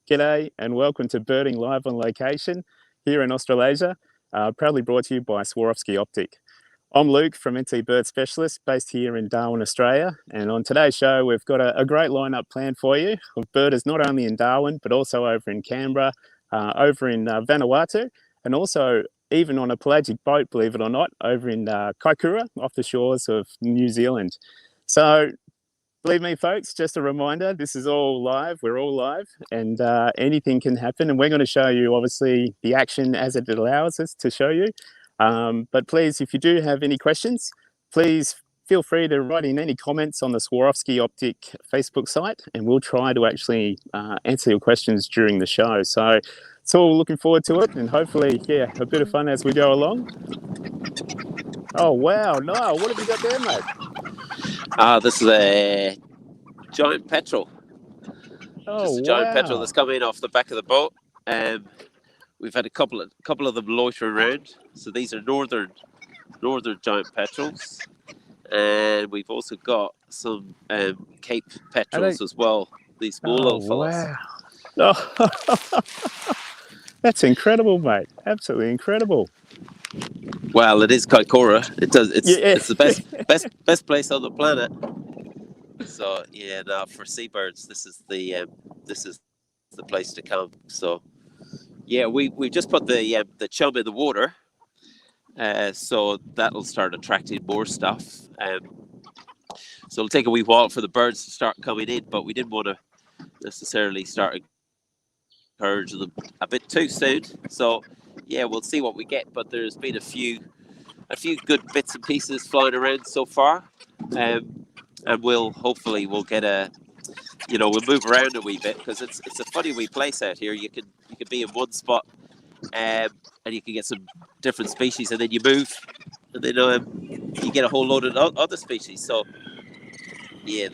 G'day and welcome to Birding Live on Location here in Australasia, proudly brought to you by Swarovski Optic. I'm Luke from NT Bird Specialist based here in Darwin, Australia, and on today's show we've got a great lineup planned for you of birders not only in Darwin but also over in Canberra, over in Vanuatu, and also even on a pelagic boat, believe it or not, over in Kaikoura off the shores of New Zealand. So believe me, folks, just a reminder, this is all live. We're all live and anything can happen. And we're going to show you, obviously, the action as it allows us to show you. But please, if you do have any questions, please feel free to write in any comments on the Swarovski Optic Facebook site, and we'll try to actually answer your questions during the show. So it's all looking forward to it, and hopefully, yeah, a bit of fun as we go along. Oh, wow. Niall, what have you got there, mate? This is a giant petrel. Oh, just a giant petrel that's coming off the back of the boat. We've had a couple of them loitering around. So these are northern giant petrels, and we've also got some Cape petrels as well. These small little fellas. Wow! Oh, that's incredible, mate. Absolutely incredible. Well, it is Kaikoura. It's the best place on the planet. So yeah, now for seabirds, this is the place to come. So yeah, we just put the chum in the water, so that'll start attracting more stuff. So it'll take a wee while for the birds to start coming in, but we didn't want to necessarily start encouraging them a bit too soon. So yeah, we'll see what we get. But there's been a few good bits and pieces flying around so far, and we'll get we'll move around a wee bit because it's a funny wee place out here. You can be in one spot, and you can get some different species, and then you move, and then you get a whole load of other species. So yeah,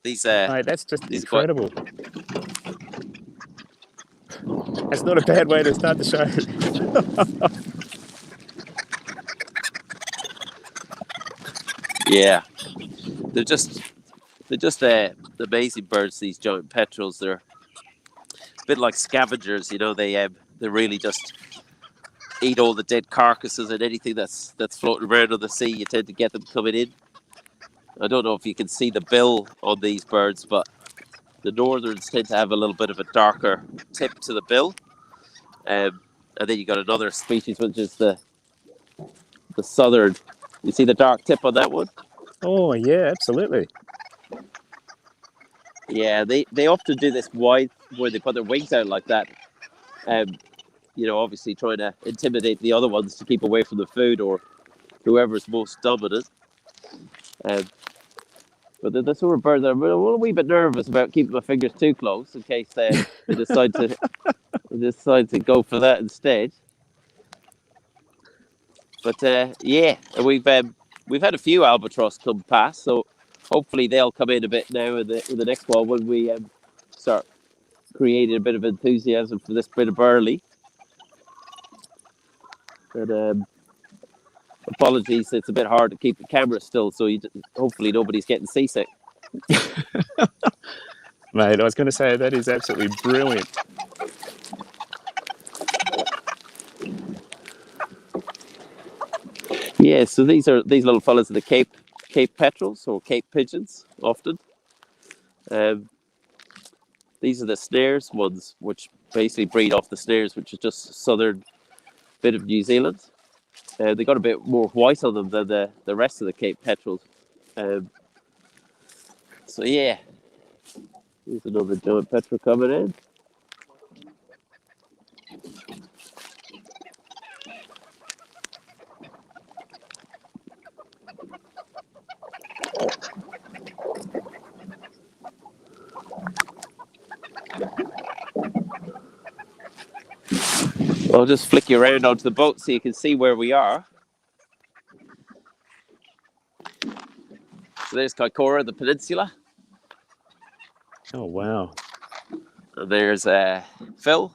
Mate, that's just incredible. That's not a bad way to start the show. Yeah, they're just amazing birds. These giant petrels, they're a bit like scavengers. You know, they really just eat all the dead carcasses and anything that's floating around on the sea. You tend to get them coming in. I don't know if you can see the bill on these birds, but the northerns tend to have a little bit of a darker tip to the bill, and then you got another species which is the southern. You see the dark tip on that one? Oh yeah, absolutely. Yeah, they often do this wide where they put their wings out like that. Obviously trying to intimidate the other ones to keep away from the food or whoever's most dominant. But the sort of birds, I'm a wee bit nervous about keeping my fingers too close in case they decide to go for that instead. But yeah, we've had a few albatross come past, so hopefully they'll come in a bit now in the next one when we start creating a bit of enthusiasm for this bit of burley. And apologies, it's a bit hard to keep the camera still, so hopefully nobody's getting seasick. Mate, I was going to say that is absolutely brilliant. Yeah, so these little fellas are the Cape petrels or Cape pigeons, often. These are the snares ones, which basically breed off the snares, which is just southern bit of New Zealand. They got a bit more white on them than the rest of the Cape petrels. So yeah, here's another giant petrel coming in. I'll just flick you around onto the boat so you can see where we are. So there's Kaikoura, the peninsula. Oh, wow. And there's Phil.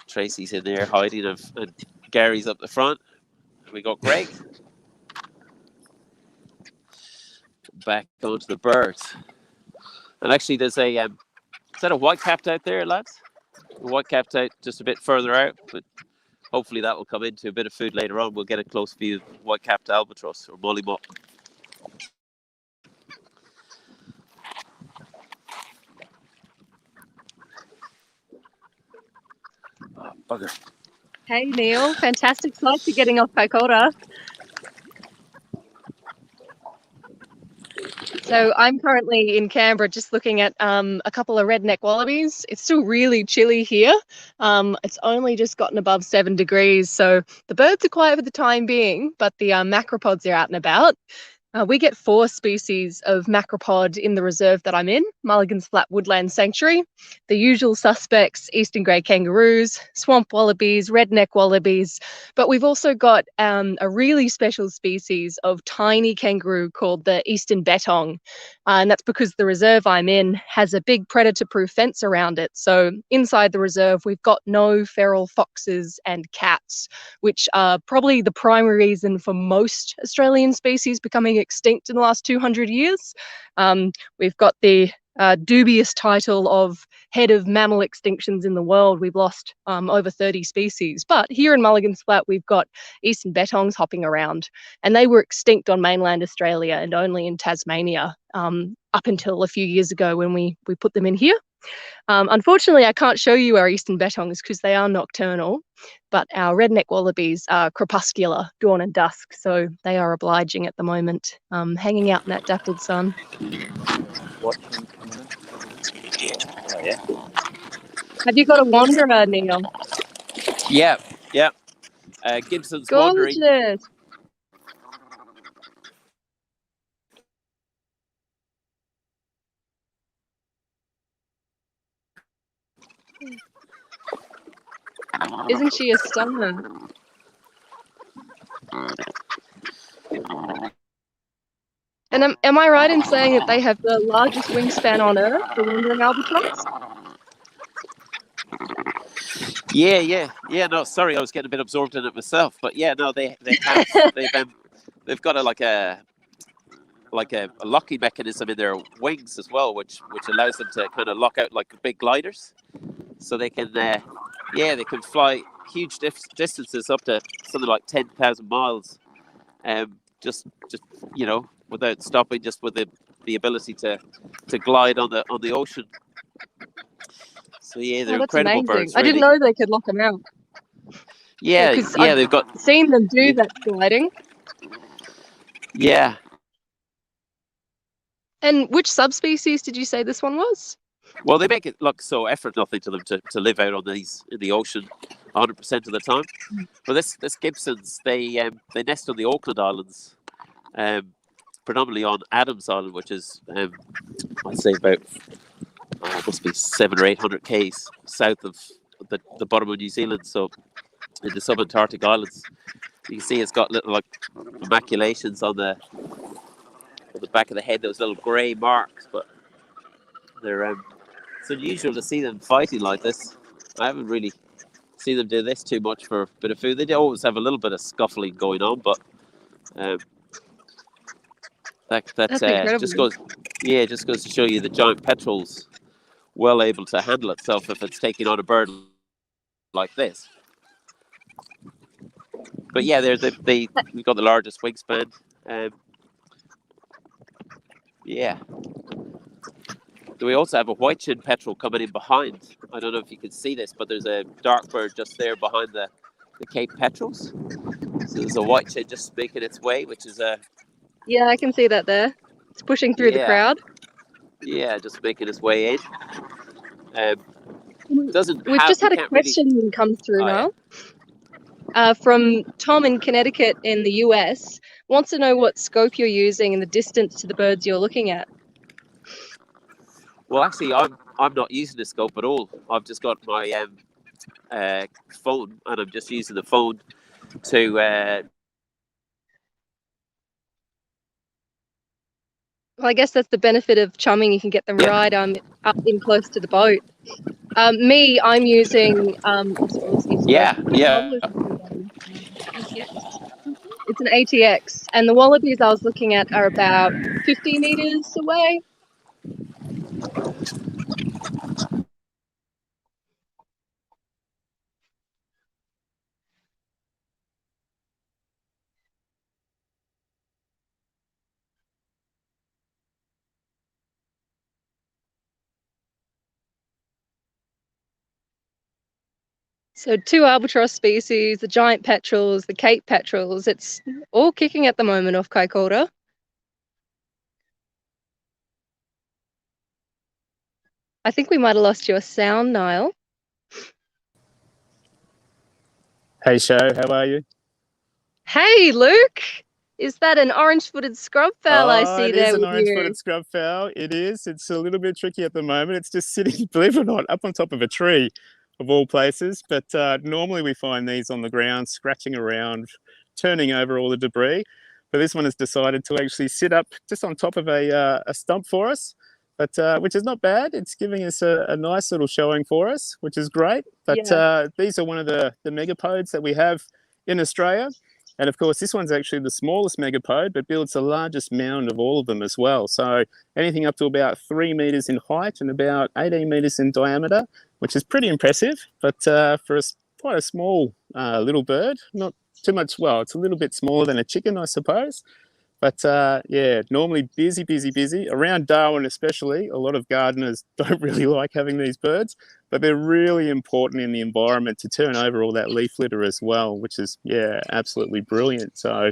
Tracy's in there hiding, and Gary's up the front. We got Greg. Back onto the birds. And actually there's a that a white-capped out there, lads? A white-capped out just a bit further out, but hopefully that will come into a bit of food later on. We'll get a close view of white-capped albatross or mollymut. Oh, bugger. Hey, Neil. Fantastic sight to getting off Kaikoura. So I'm currently in Canberra just looking at a couple of redneck wallabies. It's still really chilly here. It's only just gotten above 7 degrees, so the birds are quiet for the time being, but the macropods are out and about. We get 4 species of macropod in the reserve that I'm in, Mulligan's Flat Woodland Sanctuary. The usual suspects, eastern grey kangaroos, swamp wallabies, redneck wallabies, but we've also got a really special species of tiny kangaroo called the eastern bettong, and that's because the reserve I'm in has a big predator-proof fence around it. So inside the reserve, we've got no feral foxes and cats, which are probably the primary reason for most Australian species becoming extinct in the last 200 years. We've got the dubious title of head of mammal extinctions in the world. We've lost over 30 species, but here in Mulligan's Flat we've got eastern bettongs hopping around, and they were extinct on mainland Australia and only in Tasmania up until a few years ago when we put them in here. Unfortunately, I can't show you our eastern bettongs because they are nocturnal, but our redneck wallabies are crepuscular, dawn and dusk, so they are obliging at the moment, hanging out in that dappled sun. Oh, yeah. Have you got a wanderer, Neil? Yeah. Gibson's wandering. Gorgeous. Isn't she a stunner? And am I right in saying that they have the largest wingspan on Earth, the wandering albatross? Yeah. No, sorry, I was getting a bit absorbed in it myself. But yeah, no, they have they've got a locking mechanism in their wings as well, which allows them to kind of lock out like big gliders, so they can they can fly huge distances up to something like 10,000 miles, just without stopping, just with the ability to glide on the ocean. So yeah, they're incredible amazing. birds. Really. I didn't know they could lock them out. Yeah, they've got seen them do that gliding. Yeah. And which subspecies did you say this one was? Well, they make it look so effort nothing to them to live out on in the ocean 100% of the time. But this Gibson's, they nest on the Auckland Islands, predominantly on Adams Island, which is I'd say about must be 700 or 800 k's south of the bottom of New Zealand. So in the subantarctic islands, you can see it's got little like maculations on the back of the head, those little grey marks, but they're it's unusual to see them fighting like this. I haven't really seen them do this too much for a bit of food. They always have a little bit of scuffling going on, but that just goes to show you the giant petrel's well able to handle itself if it's taking on a bird like this. But yeah, we've got the largest wingspan. Yeah. We also have a white-chinned petrel coming in behind. I don't know if you can see this, but there's a dark bird just there behind the Cape petrels. So there's a white-chin just making its way, which is a... Yeah, I can see that there. It's pushing through the crowd. Yeah, just making its way in. We've just had a question come through now. From Tom in Connecticut in the US. Wants to know what scope you're using and the distance to the birds you're looking at. Well, actually, I'm not using the scope at all. I've just got my phone, and I'm just using the phone to. Well, I guess that's the benefit of chumming. You can get them right up in close to the boat. I'm using It's an ATX, and the wallabies I was looking at are about 50 meters away. So 2 albatross species, the giant petrels, the Cape petrels, it's all kicking at the moment off Kaikoura. I think we might have lost your sound, Niall. Hey, Sho, how are you? Hey, Luke! Is that an orange-footed scrubfowl I see It there is an with orange-footed you? scrubfowl. It is. It's a little bit tricky at the moment. It's just sitting, believe it or not, up on top of a tree, of all places. But normally we find these on the ground, scratching around, turning over all the debris. But this one has decided to actually sit up just on top of a stump for us, but which is not bad. It's giving us a nice little showing for us, which is great. But Yeah. these are one of the megapodes that we have in Australia. And of course, this one's actually the smallest megapode, but builds the largest mound of all of them as well. So anything up to about 3 meters in height and about 18 meters in diameter, which is pretty impressive. But for quite a small little bird, not too much. Well, it's a little bit smaller than a chicken, I suppose. But yeah, normally busy. Around Darwin especially, a lot of gardeners don't really like having these birds, but they're really important in the environment to turn over all that leaf litter as well, which is, yeah, absolutely brilliant. So,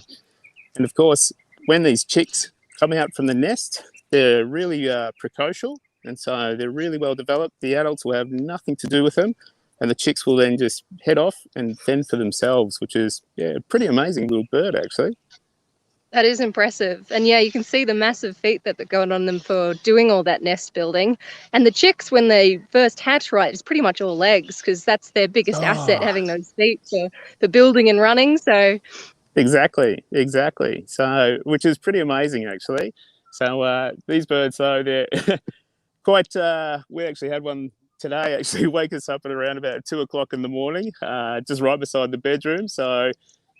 and of course, when these chicks come out from the nest, they're really precocial, and so they're really well developed. The adults will have nothing to do with them, and the chicks will then just head off and fend for themselves, which is, yeah, a pretty amazing little bird, actually. That is impressive. And yeah, you can see the massive feet that they're going on them for doing all that nest building. And the chicks, when they first hatch, right, it's pretty much all legs because that's their biggest asset, Oh, having those feet for building and running. So exactly. So, which is pretty amazing, actually. So these birds, though, they're quite. We actually had one today. Actually, wake us up at around about 2 o'clock in the morning, just right beside the bedroom. So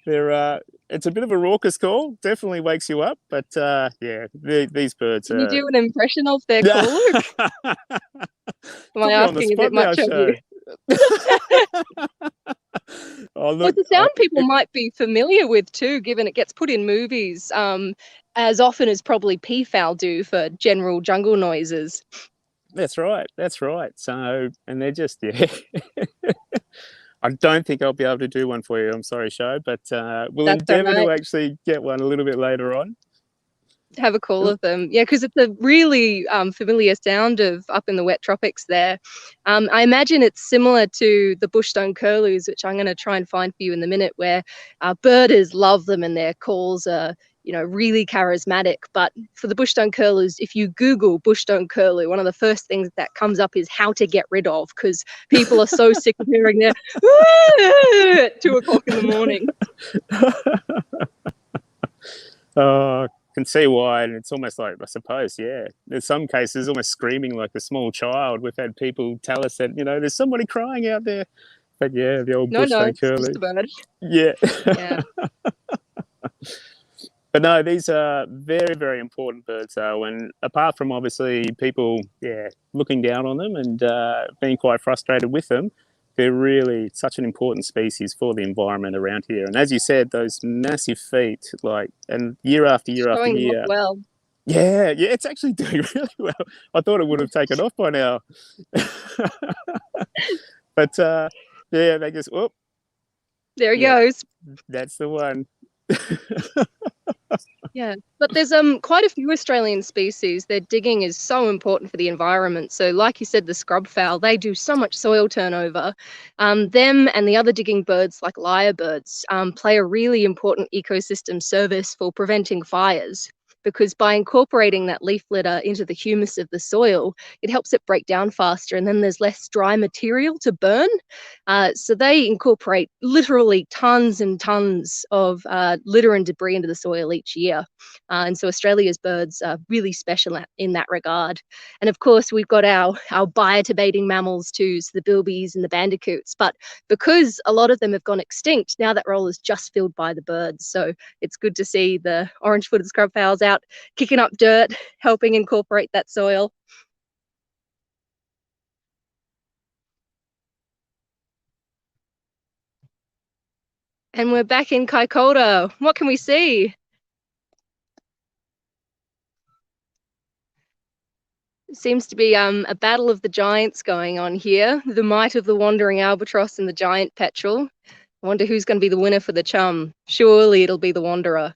they're. It's a bit of a raucous call. Definitely wakes you up. But yeah, these birds can you are. do an impression of their call, Luke? Am I Put me on the asking a bit spot now, much of Show. you? Oh, Well, look. it's a sound people might be familiar with too, given it gets put in movies as often as probably peafowl do for general jungle noises. That's right. So, and they're just, yeah. I don't think I'll be able to do one for you. I'm sorry, Show, but we'll That's all endeavour to right. actually get one a little bit later on. Have a call of them. Yeah, because it's a really familiar sound of up in the wet tropics there. I imagine it's similar to the bushstone curlews, which I'm going to try and find for you in a minute, where birders love them and their calls are, really charismatic. But for the bushstone curlews, if you Google bushstone curlew, one of the first things that comes up is how to get rid of, because people are so sick of hearing their at 2 o'clock in the morning. Can see why, and it's almost like, I suppose, yeah. In some cases, almost screaming like a small child. We've had people tell us that, there's somebody crying out there. But yeah, the old No, bushstone it's just curlew. a bird. Yeah. Yeah. But no, these are very, very important birds, though. And apart from obviously people, yeah, looking down on them and being quite frustrated with them, they're really such an important species for the environment around here. And as you said, those massive feet, and year after year after Showing them off year, well. yeah, it's actually doing really well. I thought it would have taken off by now. But yeah, they just, oh, There he yeah, goes. that's the one. Yeah, but there's quite a few Australian species. Their digging is so important for the environment. So, like you said, the scrubfowl, they do so much soil turnover. Them and the other digging birds, like lyrebirds, play a really important ecosystem service for preventing fires. Because by incorporating that leaf litter into the humus of the soil, it helps it break down faster, and then there's less dry material to burn. So they incorporate literally tons and tons of litter and debris into the soil each year. And so Australia's birds are really special in that regard. And of course, we've got our bioturbating mammals too, so the bilbies and the bandicoots. But because a lot of them have gone extinct, now that role is just filled by the birds. So it's good to see the orange-footed scrubfowls out kicking up dirt, helping incorporate that soil. And we're back in Kaikoura. What can we see? Seems to be a battle of the giants going on here. The might of the wandering albatross and the giant petrel. I wonder who's going to be the winner for the chum. Surely it'll be the wanderer.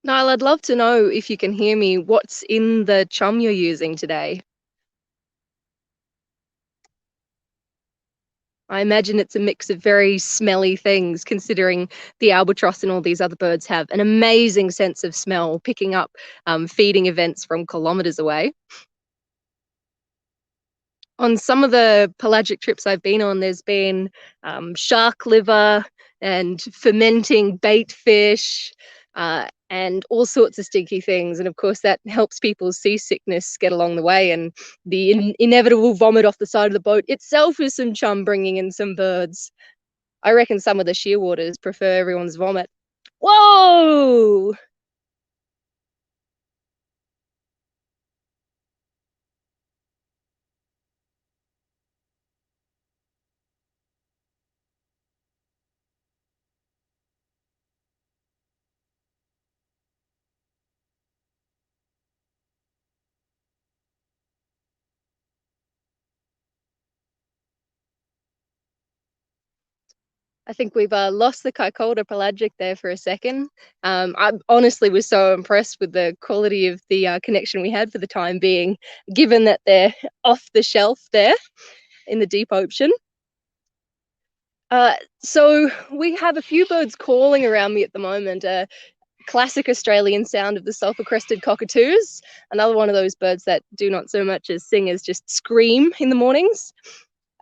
Niall, I'd love to know if you can hear me. What's in the chum you're using today? I imagine it's a mix of very smelly things, considering the albatross and all these other birds have an amazing sense of smell, picking up feeding events from kilometres away. On some of the pelagic trips I've been on, there's been shark liver and fermenting bait fish, and all sorts of stinky things. And of course, that helps people's seasickness get along the way. And the inevitable vomit off the side of the boat itself is some chum bringing in some birds. I reckon some of the shearwaters prefer everyone's vomit. Whoa! I think we've lost the Kaikoura pelagic there for a second. I honestly was so impressed with the quality of the connection we had for the time being, given that they're off the shelf there in the deep ocean. So we have a few birds calling around me at the moment. Classic Australian sound of the sulphur-crested cockatoos, another one of those birds that do not so much as sing as just scream in the mornings.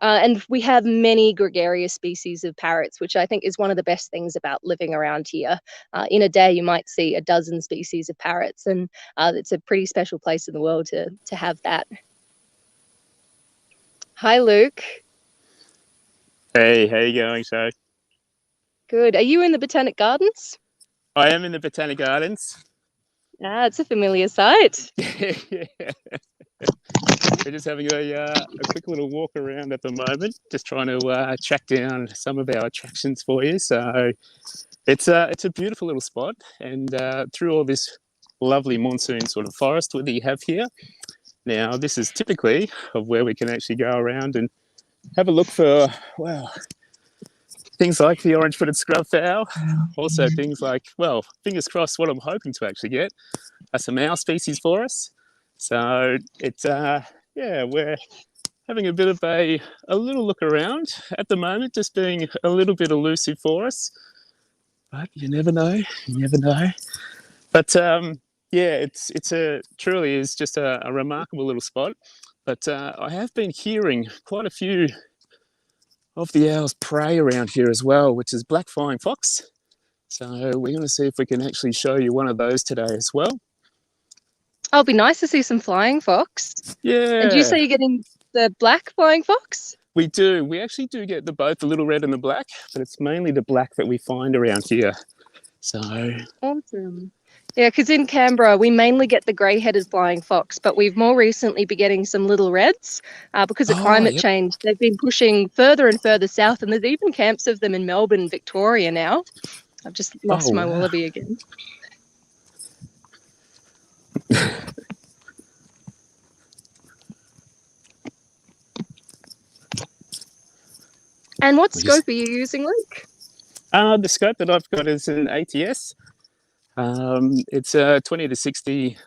And we have many gregarious species of parrots, which I think is one of the best things about living around here. In a day, you might see a dozen species of parrots, and it's a pretty special place in the world to have that. Hi, Luke. Hey, how you going, Shay? Good. Are you in the Botanic Gardens? I am in the Botanic Gardens. Ah, it's a familiar sight. Yeah. We're just having a quick little walk around at the moment, just trying to track down some of our attractions for you. So it's a beautiful little spot, and through all this lovely monsoon sort of forest that you have here. Now, this is typically of where we can actually go around and have a look for, well, things like the orange-footed scrub fowl, also things like, well, fingers crossed, what I'm hoping to actually get are some owl species for us. So it's, yeah, we're having a bit of a little look around at the moment, just being a little bit elusive for us. But you never know, you never know. But yeah, it's truly is just a remarkable little spot. But I have been hearing quite a few of the owls prey around here as well, which is black flying fox. So we're going to see if we can actually show you one of those today as well. Oh, it'd be nice to see some flying fox. Yeah. And do you say you're getting the black flying fox? We do. We actually do get both the little red and the black, but it's mainly the black that we find around here. So awesome. Yeah, because in Canberra, we mainly get the grey-headed flying fox, but we've more recently been getting some little reds because of climate change. They've been pushing further and further south, and there's even camps of them in Melbourne and Victoria now. I've just lost my wallaby again. And what scope are you using, Luke? The scope that I've got is an ATS. It's a 20 to 60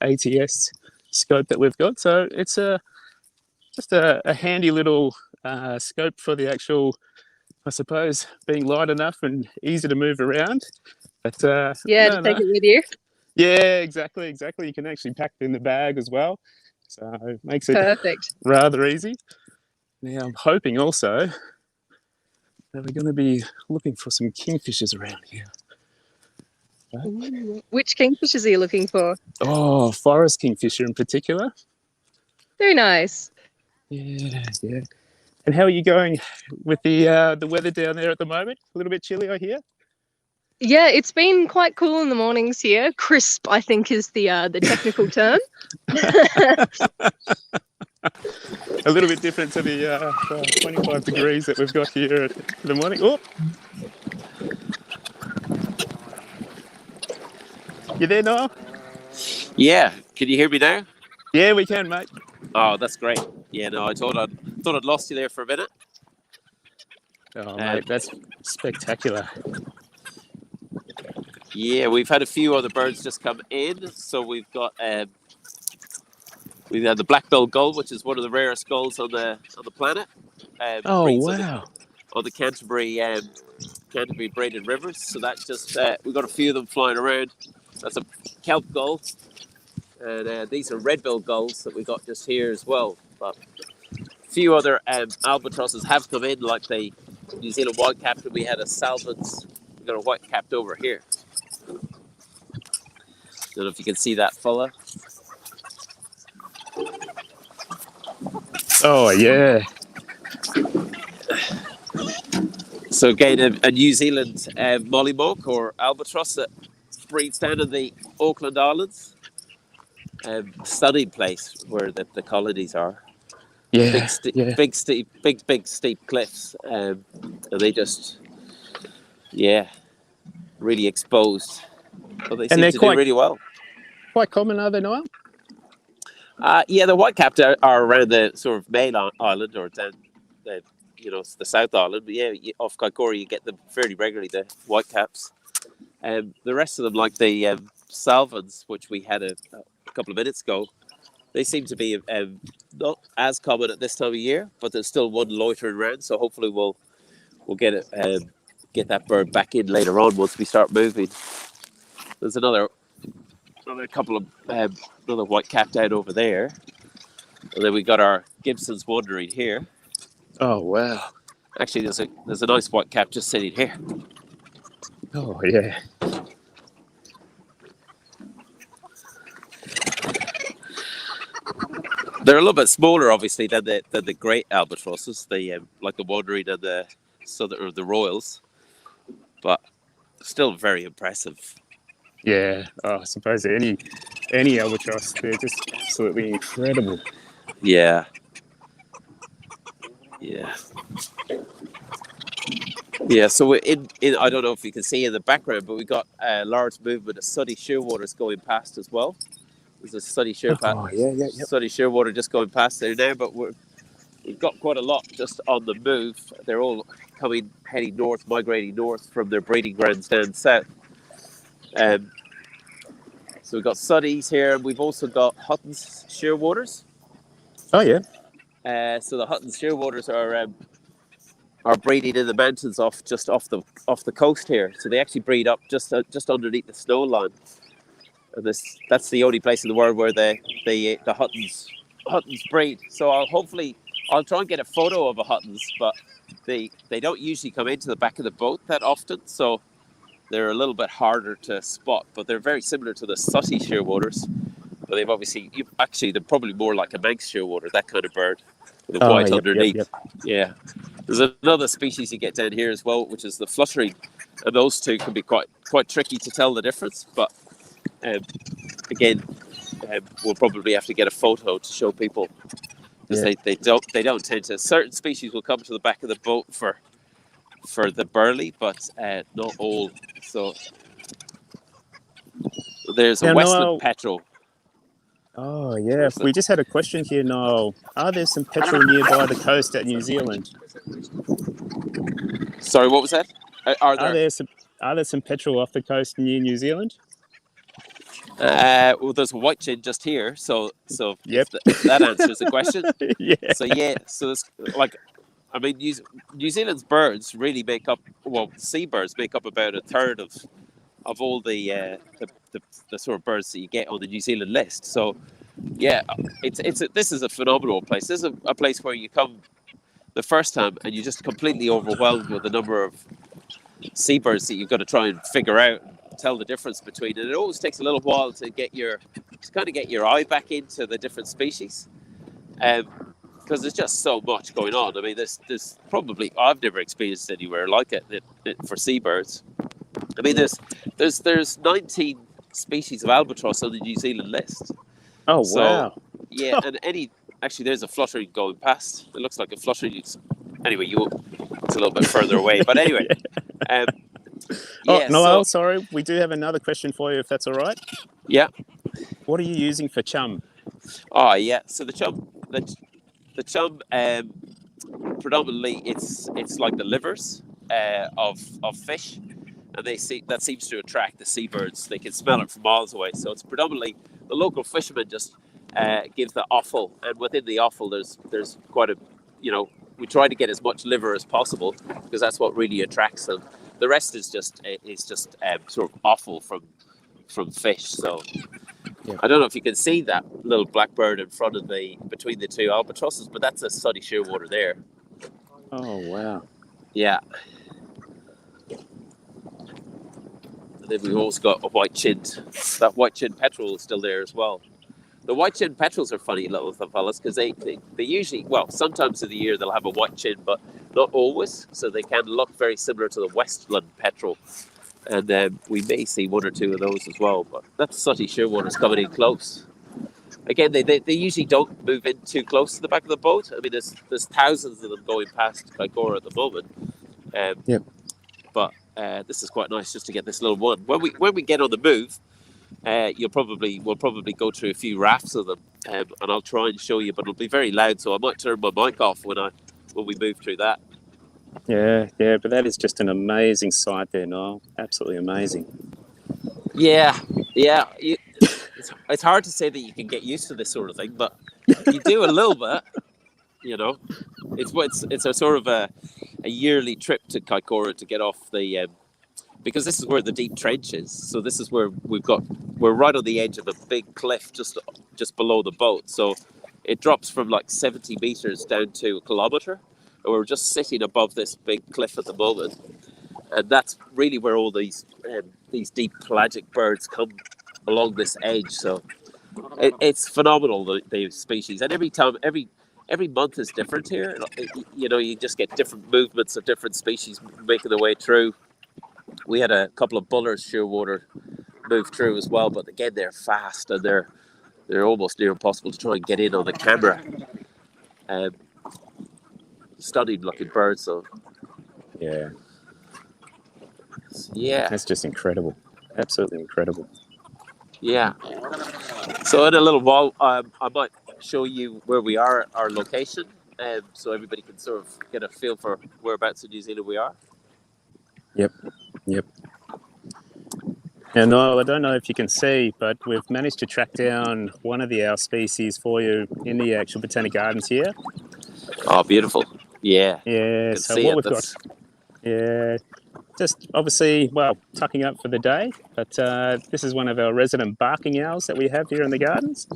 ATS scope that we've got. So it's just a handy little scope for the actual, I suppose, being light enough and easy to move around. But yeah, to take it with you. Yeah, exactly. You can actually pack it in the bag as well. So it makes it perfect. Rather easy. Now I'm hoping also that we're going to be looking for some kingfishers around here. Ooh, which kingfishers are you looking for? Oh, forest kingfisher in particular. Very nice. Yeah. And how are you going with the weather down there at the moment? A little bit chilly, I hear. Yeah, it's been quite cool in the mornings here. Crisp, I think, is the technical term. A little bit different to the 25 degrees that we've got here in the morning. Oh, you there, Noel? Yeah, can you hear me now? Yeah, we can, mate. Oh, that's great. Yeah, no, I thought I'd lost you there for a minute. Oh, mate, that's spectacular. Yeah, we've had a few other birds just come in. So we've had the black-billed gull, which is one of the rarest gulls on the planet. Oh, Breeds wow. on the Canterbury braided rivers. So that's just we've got a few of them flying around. That's a kelp gull, and these are red-billed gulls that we got just here as well. But a few other albatrosses have come in, like the New Zealand white-capped, and we had a salvins. We got a white-capped over here. Don't know if you can see that fella. Oh, yeah. So again, a New Zealand mollymoke or albatross that breeds down in the Auckland Islands. Stunning place where the colonies are. Yeah, big steep cliffs, and they just, really exposed. But they seem to do really well. Quite common, are they, Noel? The white-capped are around the sort of main island or down the South Island. But off Kaikoura you get them fairly regularly, the white-caps. The rest of them, like the salvins, which we had a couple of minutes ago, they seem to be not as common at this time of year, but there's still one loitering around. So hopefully we'll get that bird back in later on once we start moving. There's another couple of another white-capped out over there, and then we got our Gibsons wandering here. Oh, wow. Actually, there's a nice white-capped just sitting here. Oh, yeah. They're a little bit smaller, obviously, than the great albatrosses, like the wandering and the southern or the royals, but still very impressive. Yeah, I suppose any albatross, they're just absolutely incredible. Yeah. So we're in I don't know if you can see in the background, but we got a large movement of sooty shearwaters going past as well. There's a sooty shearwater just going past there now, but we've got quite a lot just on the move. They're all heading north, migrating north from their breeding grounds down south. So we've got sooties here, and we've also got Hutton's shearwaters. Oh, yeah. So the Hutton's shearwaters are breeding in the mountains off the coast here. So they actually breed up just underneath the snow line. And that's the only place in the world where the Hutton's breed. So I'll try and get a photo of a Hutton's, but they don't usually come into the back of the boat that often. So they're a little bit harder to spot, but they're very similar to the sooty shearwaters. But they're probably more like a Manx shearwater, that kind of bird, with a white underneath. Yep. Yeah. There's another species you get down here as well, which is the fluttering, and those two can be quite tricky to tell the difference. But again, we'll probably have to get a photo to show people, because they don't tend to. Certain species will come to the back of the boat for the burley, but not all. So there's a Westland petrel. Oh, yeah. We just had a question here, Noel. Are there some petrel nearby the coast at New Zealand? Sorry, what was that? Are there some petrel off the coast near New Zealand? Well, there's a white chin just here, so yep. if that answers the question. Yeah. So there's New Zealand's birds really seabirds make up about a third of all the sort of birds that you get on the New Zealand list. So this is a phenomenal place. This is a place where you come the first time and you're just completely overwhelmed with the number of seabirds that you've got to try and figure out and tell the difference between. And it always takes a little while to get your eye back into the different species, because there's just so much going on. I mean, there's probably, I've never experienced anywhere like it for seabirds. I mean, there's 19 species of albatross on the New Zealand list. Oh, wow. Yeah, and actually, there's a fluttering going past. It looks like a fluttering. Anyway, it's a little bit further away. But anyway, Oh, yeah. Noel, sorry, we do have another question for you, if that's all right. Yeah. What are you using for chum? Oh, yeah. So the chum, predominantly it's like the livers of fish, and that seems to attract the seabirds. They can smell it from miles away. So it's predominantly the local fishermen just gives the offal, and within the offal there's quite a, we try to get as much liver as possible because that's what really attracts them. The rest is just sort of offal from fish. So yeah. I don't know if you can see that little blackbird in front of between the two albatrosses, but that's a sunny shearwater there. Oh wow! Yeah. And then we've also got a white-chinned. That white-chinned petrel is still there as well. The white-chinned petrels are funny little fellas because they usually, well, sometimes in the year they'll have a white chin, but not always. So they can look very similar to the Westland petrel. And we may see one or two of those as well. But that's sunny shearwater's coming in close. Again, they usually don't move in too close to the back of the boat. I mean, there's thousands of them going past Kaikoura at the moment. Yep. But this is quite nice just to get this little one. When we get on the move, we'll probably go through a few rafts of them, and I'll try and show you, but it'll be very loud, so I might turn my mic off when we move through that. Yeah, but that is just an amazing sight there, Niall. Absolutely amazing. Yeah. It's hard to say that you can get used to this sort of thing, but you do a little bit. It's a sort of a yearly trip to Kaikoura to get off the because this is where the deep trench is. So this is where we're right on the edge of a big cliff just below the boat. So it drops from like 70 meters down to a kilometer, and we're just sitting above this big cliff at the moment. And that's really where all these deep pelagic birds come along this edge. So it's phenomenal, the species. And every month is different here. You just get different movements of different species making their way through. We had a couple of bullers shearwater move through as well, but again they're fast and they're almost near impossible to try and get in on the camera. Stunning looking birds, so yeah, that's just incredible, absolutely incredible. Yeah. So in a little while, I might show you where we are, our location, so everybody can sort of get a feel for whereabouts in New Zealand we are. Yep. Now, Niall, I don't know if you can see, but we've managed to track down one of the owl species for you in the actual Botanic Gardens here. Oh, beautiful. Yeah. Yeah, so what we've got... Yeah, just obviously, tucking up for the day, but this is one of our resident barking owls that we have here in the gardens.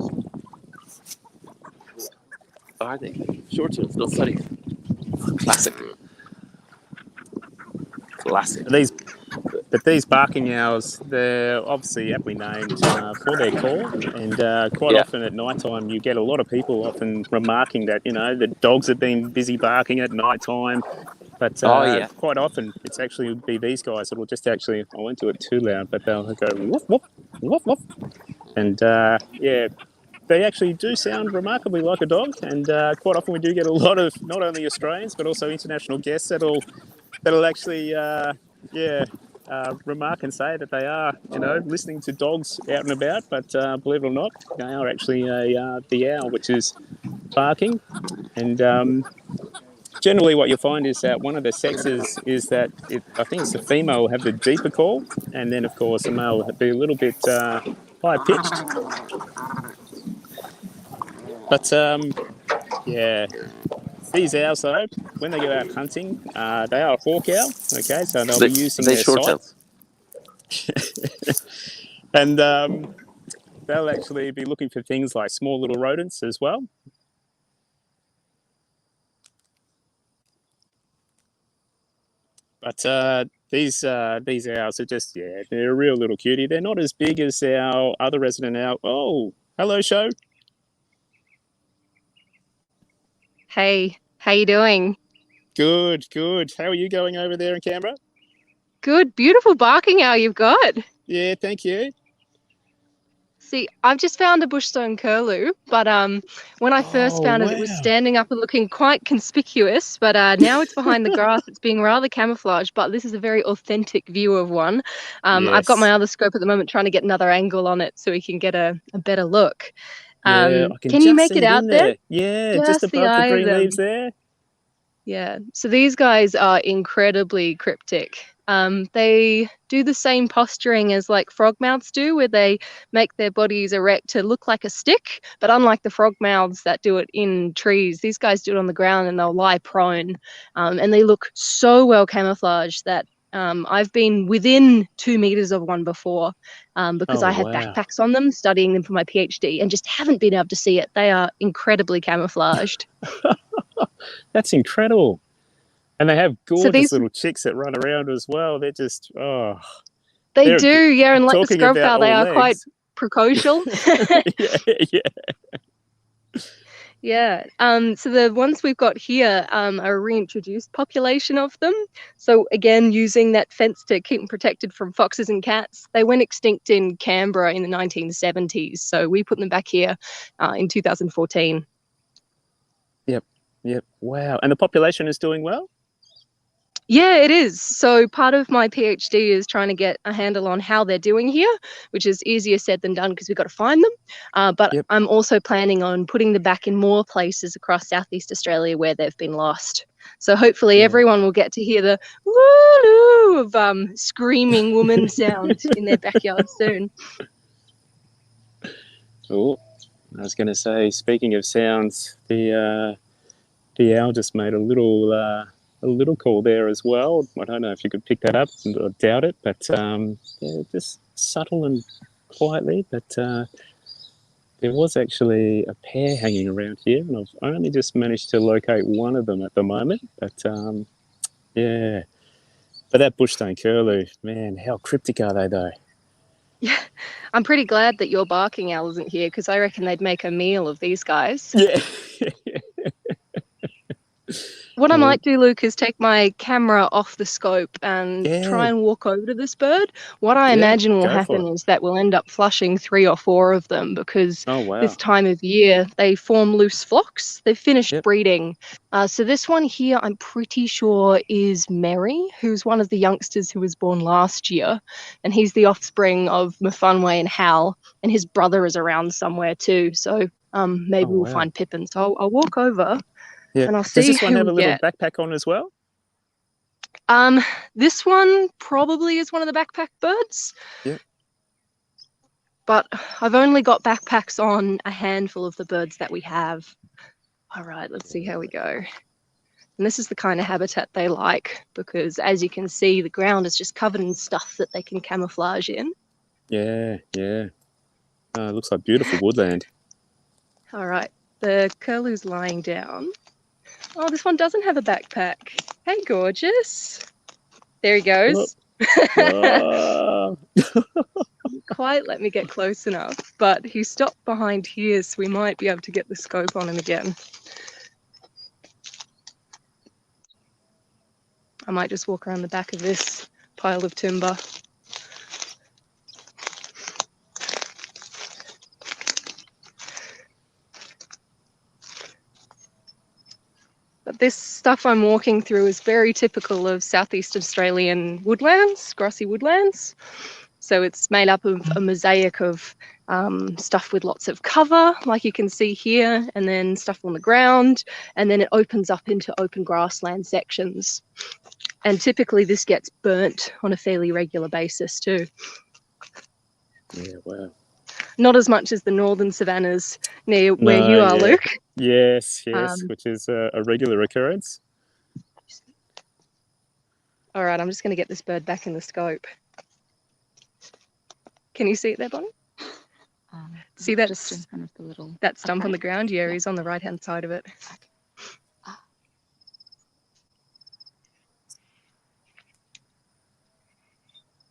Are they? Short-tails, not funny. Classic. These barking owls, they're obviously aptly named for their call, and quite often at night time you get a lot of people often remarking that, the dogs have been busy barking at night time, but quite often it's actually be these guys that will just actually, I won't do it too loud, but they'll go woof, woof, woof, woof. And they actually do sound remarkably like a dog, and quite often we do get a lot of not only Australians but also international guests that'll actually remark and say that they are listening to dogs out and about, but believe it or not, they are actually the owl which is barking. And generally what you'll find is that one of the sexes is that I think it's the female will have the deeper call, and then of course the male will be a little bit high pitched. But these owls though, when they go out hunting, they are a hawk owl. Okay, so they'll be using their sight, and they'll actually be looking for things like small little rodents as well. But these owls are just they're a real little cutie. They're not as big as our other resident owl. Oh, hello, Show. Hey, how you doing? Good. How are you going over there in Canberra? Good, beautiful barking owl you've got. Yeah, thank you. See, I've just found a bushstone curlew, but when I first found it, it was wow. standing up and looking quite conspicuous, but now it's behind the grass. It's being rather camouflaged, but this is a very authentic view of one. I've got my Yes. other scope at the moment trying to get another angle on it so we can get a better look. Yeah, I can Can you just make see it it out in there? there. Yeah, just Just the above the eye of green leaves them. there. Yeah, so these guys are incredibly cryptic. They do the same posturing as like frogmouths do, where they make their bodies erect to look like a stick. But unlike the frogmouths that do it in trees, these guys do it on the ground and they'll lie prone. And they look so well camouflaged that I've been within 2 meters of one before because Oh, I had wow. backpacks on them, studying them for my PhD, and just haven't been able to see it. They are incredibly camouflaged. That's incredible. And they have So gorgeous these little chicks that run around as well. They're just, oh, They they're do, yeah, and like the talking scrub about fowl, they all are quite legs. precocial. Yeah, yeah. Yeah. So the ones we've got here are a reintroduced population of them. So again, using that fence to keep them protected from foxes and cats. They went extinct in Canberra in the 1970s. So we put them back here in 2014. Yep. Wow. And the population is doing well? Yeah, it is. So part of my PhD is trying to get a handle on how they're doing here, which is easier said than done because we've got to find them. But Yep. I'm also planning on putting them back in more places across Southeast Australia where they've been lost. So hopefully Yeah. everyone will get to hear the woo of screaming woman sound in their backyard soon. Oh, I was going to say, speaking of sounds, the owl just made a little call there as well. I don't know if you could pick that up. I doubt it, but yeah, just subtle and quietly. But there was actually a pair hanging around here, and I've only just managed to locate one of them at the moment. But yeah, but that bushstone curlew, man, how cryptic are they though? Yeah, I'm pretty glad that your barking owl isn't here because I reckon they'd make a meal of these guys. Yeah. What I might do, Luke, is take my camera off the scope and try Yeah, and walk over to this bird. What I yeah, imagine will go for happen it. is that we'll end up flushing 3 or 4 of them because Oh wow. this time of year they form loose flocks. They've finished Yep. breeding. So this one here, I'm pretty sure is Mary, who's one of the youngsters who was born last year. And he's the offspring of Mfunwe and Hal, and his brother is around somewhere too. So maybe Oh we'll wow. find Pippin. So I'll walk over. Yeah. And I'll Does see this one who have we a little get. backpack on as well? This one probably is one of the backpack birds. Yep. But I've only got backpacks on a handful of the birds that we have. All right, let's see how we go. And this is the kind of habitat they like because, as you can see, the ground is just covered in stuff that they can camouflage in. Yeah, yeah. It looks like beautiful woodland. All right, the curlew's lying down. Oh, this one doesn't have a backpack. Hey, gorgeous. There he goes. Oh. Quite let me get close enough, but he stopped behind here, so we might be able to get the scope on him again. I might just walk around the back of this pile of timber. But this stuff I'm walking through is very typical of Southeast Australian woodlands, grassy woodlands. So it's made up of a mosaic of stuff with lots of cover, like you can see here, and then stuff on the ground, and then it opens up into open grassland sections. And typically this gets burnt on a fairly regular basis too. Yeah, wow. Not as much as the northern savannas near where No, you are, yeah. Luke. Yes, Um, which is a regular occurrence. All right, I'm just going to get this bird back in the scope. Can you see it there, Bonnie? See that just in front of the little that stump on the ground? Yeah, he's on the right-hand side of it.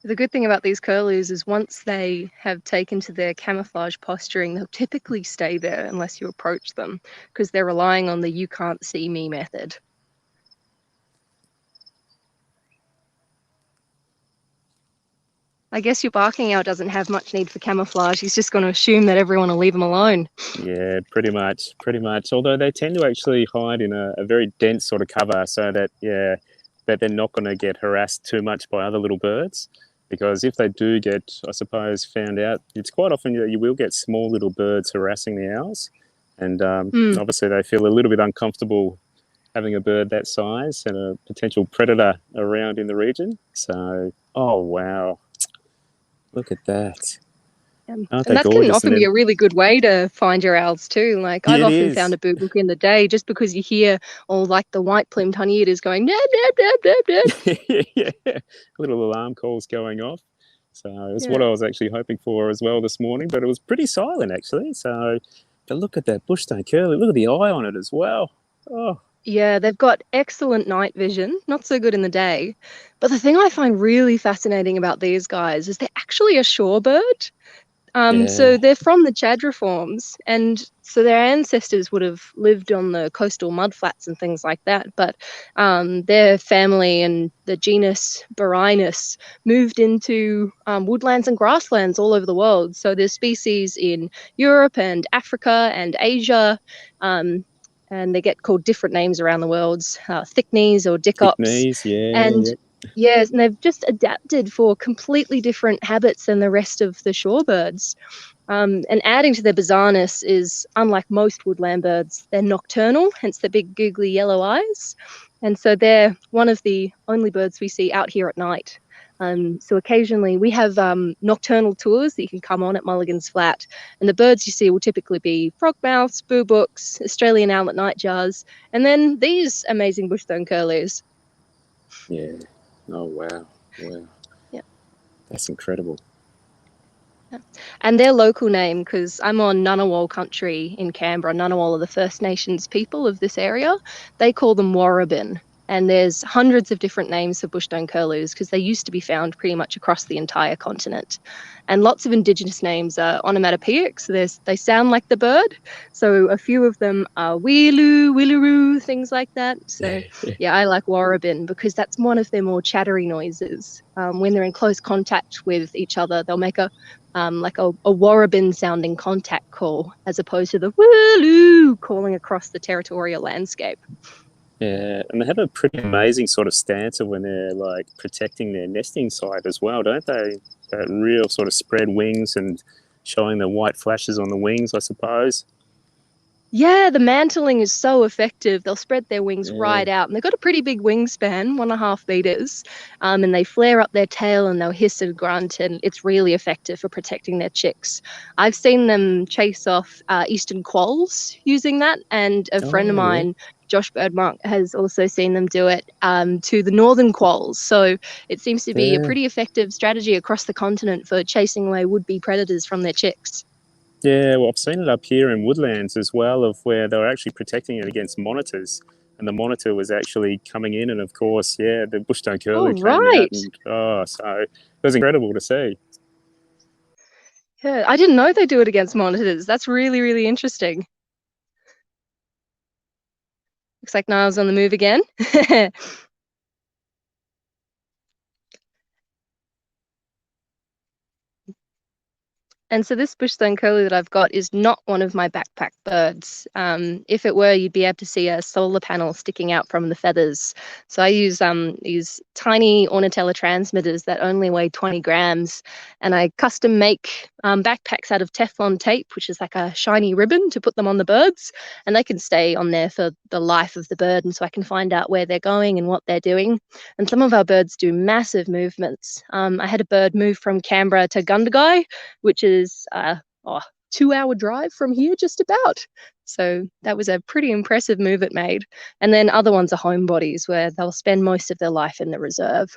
The good thing about these curlews is once they have taken to their camouflage posturing, they'll typically stay there unless you approach them because they're relying on the you can't see me method. I guess your barking owl doesn't have much need for camouflage. He's just going to assume that everyone will leave him alone. Yeah, pretty much. Although they tend to actually hide in a very dense sort of cover, so that that they're not going to get harassed too much by other little birds. Because if they do get, I suppose, found out, it's quite often that you will get small little birds harassing the owls, and obviously they feel a little bit uncomfortable having a bird that size and a potential predator around in the region. So, oh wow, look at that. And that can often be a really good way to find your owls too. Like I've often found a boobook in the day just because you hear all like the white-plumed honeyeaters going nab nab nab nab nab. Yeah, little alarm calls going off. So it's what I was actually hoping for as well this morning, but it was pretty silent actually. So, but look at that bushstone curlew. Look at the eye on it as well. Oh. Yeah, they've got excellent night vision, not so good in the day. But the thing I find really fascinating about these guys is they're actually a shorebird. So they're from the Chadriforms, and so their ancestors would have lived on the coastal mudflats and things like that. But their family and the genus Barinus moved into woodlands and grasslands all over the world. So there's species in Europe and Africa and Asia, and they get called different names around the world, thickneys or dickops. Thickneys, and yes, and they've just adapted for completely different habits than the rest of the shorebirds. And adding to their bizarreness is, unlike most woodland birds, they're nocturnal, hence the big googly yellow eyes. And so they're one of the only birds we see out here at night. So occasionally we have nocturnal tours that you can come on at Mulligan's Flat. And the birds you see will typically be frogmouths, boobooks, Australian owlet nightjars, and then these amazing bushstone curlews. Yeah. Oh, wow. Yeah. That's incredible. Yeah. And their local name, because I'm on Ngunnawal country in Canberra, Ngunnawal are the First Nations people of this area, they call them Warrabin. And there's hundreds of different names for bushstone curlews because they used to be found pretty much across the entire continent. And lots of Indigenous names are onomatopoeic, so they sound like the bird. So a few of them are Weeloo, Willaroo, things like that. So yeah, I like Warrabin because that's one of their more chattery noises. When they're in close contact with each other, they'll make a Warrabin sounding contact call as opposed to the Weeloo calling across the territorial landscape. Yeah, and they have a pretty amazing sort of stance of when they're like protecting their nesting site as well, don't they? That real sort of spread wings and showing the white flashes on the wings, I suppose. Yeah, the mantling is so effective. They'll spread their wings right out, and they've got a pretty big wingspan, 1.5 meters, and they flare up their tail and they'll hiss and grunt, and it's really effective for protecting their chicks. I've seen them chase off eastern quolls using that, and a friend of mine, Josh Birdmonk, has also seen them do it to the northern quolls. So it seems to be a pretty effective strategy across the continent for chasing away would-be predators from their chicks. Yeah, well, I've seen it up here in woodlands as well, of where they were actually protecting it against monitors, and the monitor was actually coming in, and of course, the bushstone curlew came out, and so it was incredible to see. Yeah, I didn't know they do it against monitors. That's really, really interesting. Looks like Niall's on the move again. And so this bushstone curlew that I've got is not one of my backpack birds. If it were, you'd be able to see a solar panel sticking out from the feathers. So I use these tiny Ornatella transmitters that only weigh 20 grams. And I custom make backpacks out of Teflon tape, which is like a shiny ribbon to put them on the birds. And they can stay on there for the life of the bird. And so I can find out where they're going and what they're doing. And some of our birds do massive movements. I had a bird move from Canberra to Gundagai, which is a 2-hour drive from here just about. So that was a pretty impressive move it made. And then other ones are homebodies where they'll spend most of their life in the reserve.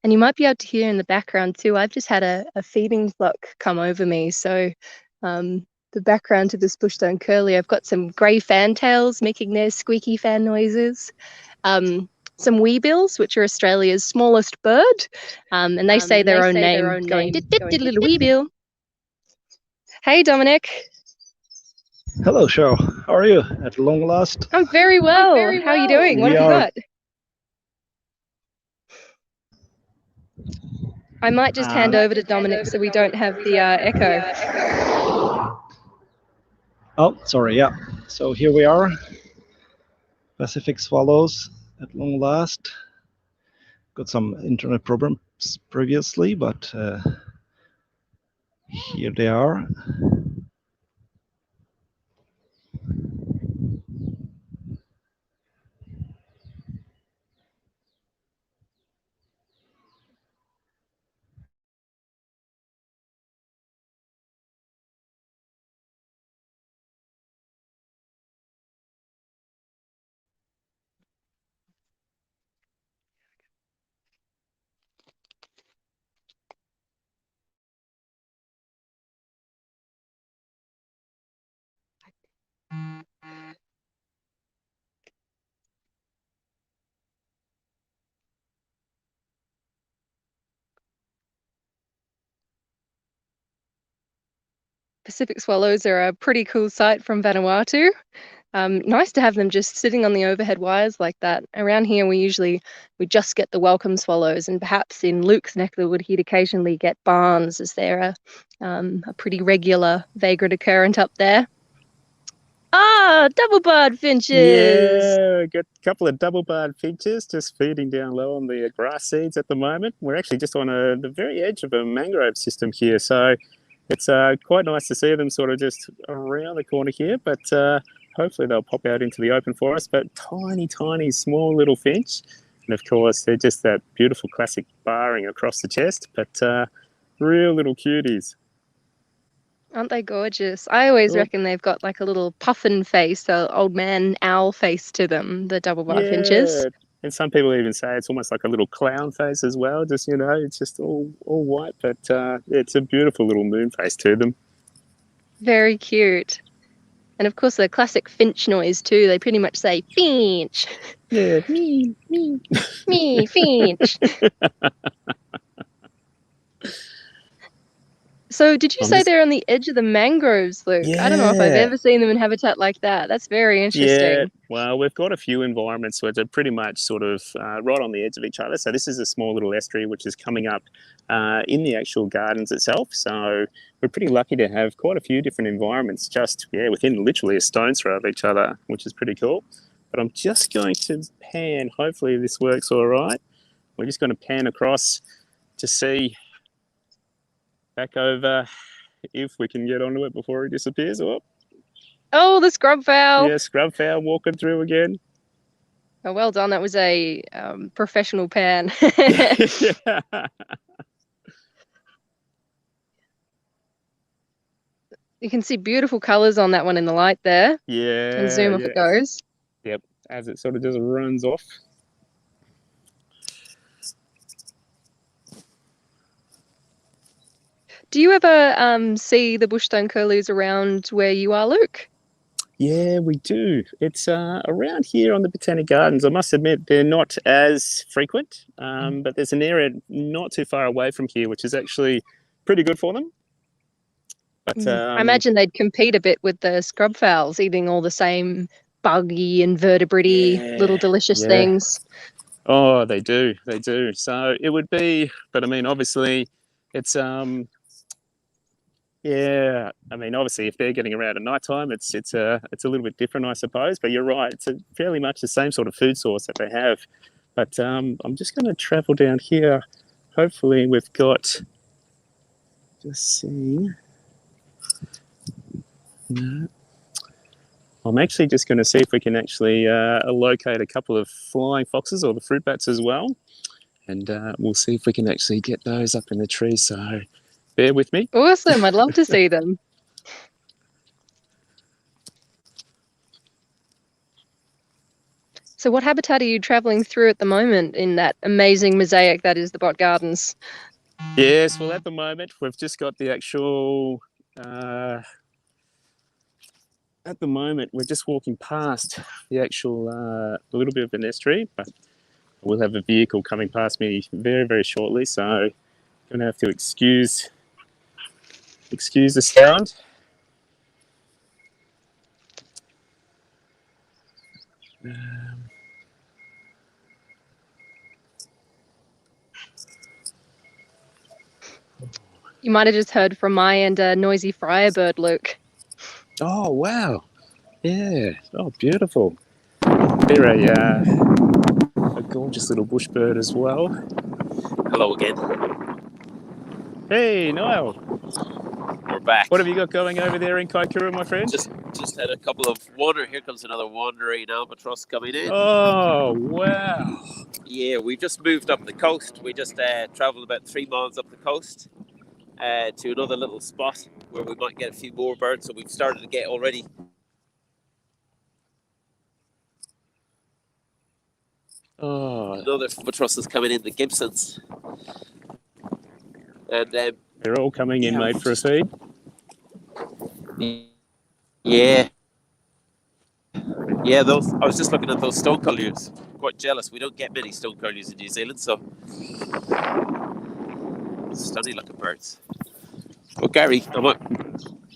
And you might be able to hear in the background too, I've just had a feeding flock come over me. So the background to this bushstone curlew, I've got some grey fantails making their squeaky fan noises. Some weebills, which are Australia's smallest bird, and they say their own name, going dit dit dit little weebill. Hey, Dominic. Hello, Cheryl. How are you? At long last. I'm very well. How are you doing? What have you got? I might just hand over to Dominic so we don't have the echo. Oh, sorry. Yeah. So here we are. Pacific swallows at long last. Got some internet problems previously, but here they are. Pacific swallows are a pretty cool sight from Vanuatu. Nice to have them just sitting on the overhead wires like that. Around here, we just get the welcome swallows, and perhaps in Luke's neck of the wood, he'd occasionally get barns, as they're a pretty regular vagrant occurrence up there. Ah, double-barred finches! Yeah, got a couple of double-barred finches just feeding down low on the grass seeds at the moment. We're actually just on the very edge of a mangrove system here, so it's quite nice to see them sort of just around the corner here, but hopefully they'll pop out into the open forest. But tiny, tiny, small little finch. And of course, they're just that beautiful classic barring across the chest, but real little cuties. Aren't they gorgeous? I always reckon they've got like a little puffin face, so old man owl face to them, the double-barred finches. And some people even say it's almost like a little clown face as well. Just, you know, it's just all white, but it's a beautiful little moon face to them. Very cute. And of course, the classic finch noise too. They pretty much say finch. Yeah, me, finch. So did you say they're on the edge of the mangroves, Luke? Yeah. I don't know if I've ever seen them in habitat like that. That's very interesting. Yeah, well, we've got a few environments which are pretty much sort of right on the edge of each other. So this is a small little estuary which is coming up in the actual gardens itself. So we're pretty lucky to have quite a few different environments just, within literally a stone's throw of each other, which is pretty cool. But I'm just going to pan, hopefully this works all right. We're just going to pan across to see back over if we can get onto it before he disappears. Oh, the scrub fowl. Yeah, scrub fowl walking through again. Oh, well done. That was a professional pan. Yeah. You can see beautiful colours on that one in the light there. Yeah. And zoom if it goes. Yep, as it sort of just runs off. Do you ever see the bushstone curlews around where you are, Luke? Yeah, we do. It's around here on the Botanic Gardens. I must admit they're not as frequent, but there's an area not too far away from here which is actually pretty good for them. But I imagine they'd compete a bit with the scrub fowls, eating all the same buggy, invertebrate little delicious things. Oh, they do. They do. So it would be, but I mean, obviously, it's yeah. I mean, obviously, if they're getting around at night time, it's a little bit different, I suppose. But you're right; it's fairly much the same sort of food source that they have. But I'm just going to travel down here. Hopefully, we've got. Just seeing. No. I'm actually just going to see if we can actually locate a couple of flying foxes or the fruit bats as well. And we'll see if we can actually get those up in the tree. So bear with me. Awesome. I'd love to see them. So what habitat are you travelling through at the moment in that amazing mosaic that is the Bot Gardens? Yes, well, at the moment, we've just got the actual... at the moment, we're just walking past the actual a little bit of an estuary, but we'll have a vehicle coming past me very, very shortly, so I'm going to have to excuse the sound. You might have just heard from my end a noisy firebird, Luke. Oh, wow. Yeah. Oh, beautiful. They're a gorgeous little bush bird as well. Hello again. Hey, Niall. We're back. What have you got going over there in Kaikoura, my friend? Just had a couple of Here comes another wandering albatross coming in. Oh, wow. Yeah, we just moved up the coast. We just travelled about 3 miles up the coast to another little spot where we might get a few more birds. So we've started to get already. Oh, another albatross is coming in, the Gibsons. And they're all coming in, mate, for a feed. Yeah. Yeah, those. I was just looking at those stone curlews. Quite jealous. We don't get many stone curlews in New Zealand, so stunning looking birds. Well, Gary, I might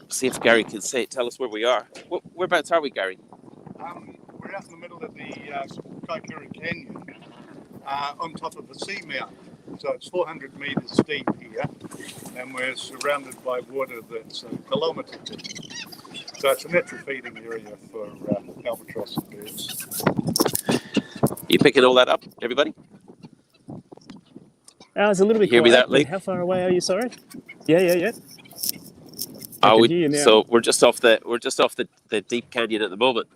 see if Gary can tell us where we are. Whereabouts are we, Gary? We're out in the middle of the Kaikoura Canyon, on top of a seamount. So it's 400 metres deep here, and we're surrounded by water that's a kilometre deep. So it's a natural feeding area for albatross and birds. You picking all that up, everybody? It's a little bit hear me quiet. That, Lee? How far away are you? Sorry. Yeah. So we're just off the deep canyon at the moment.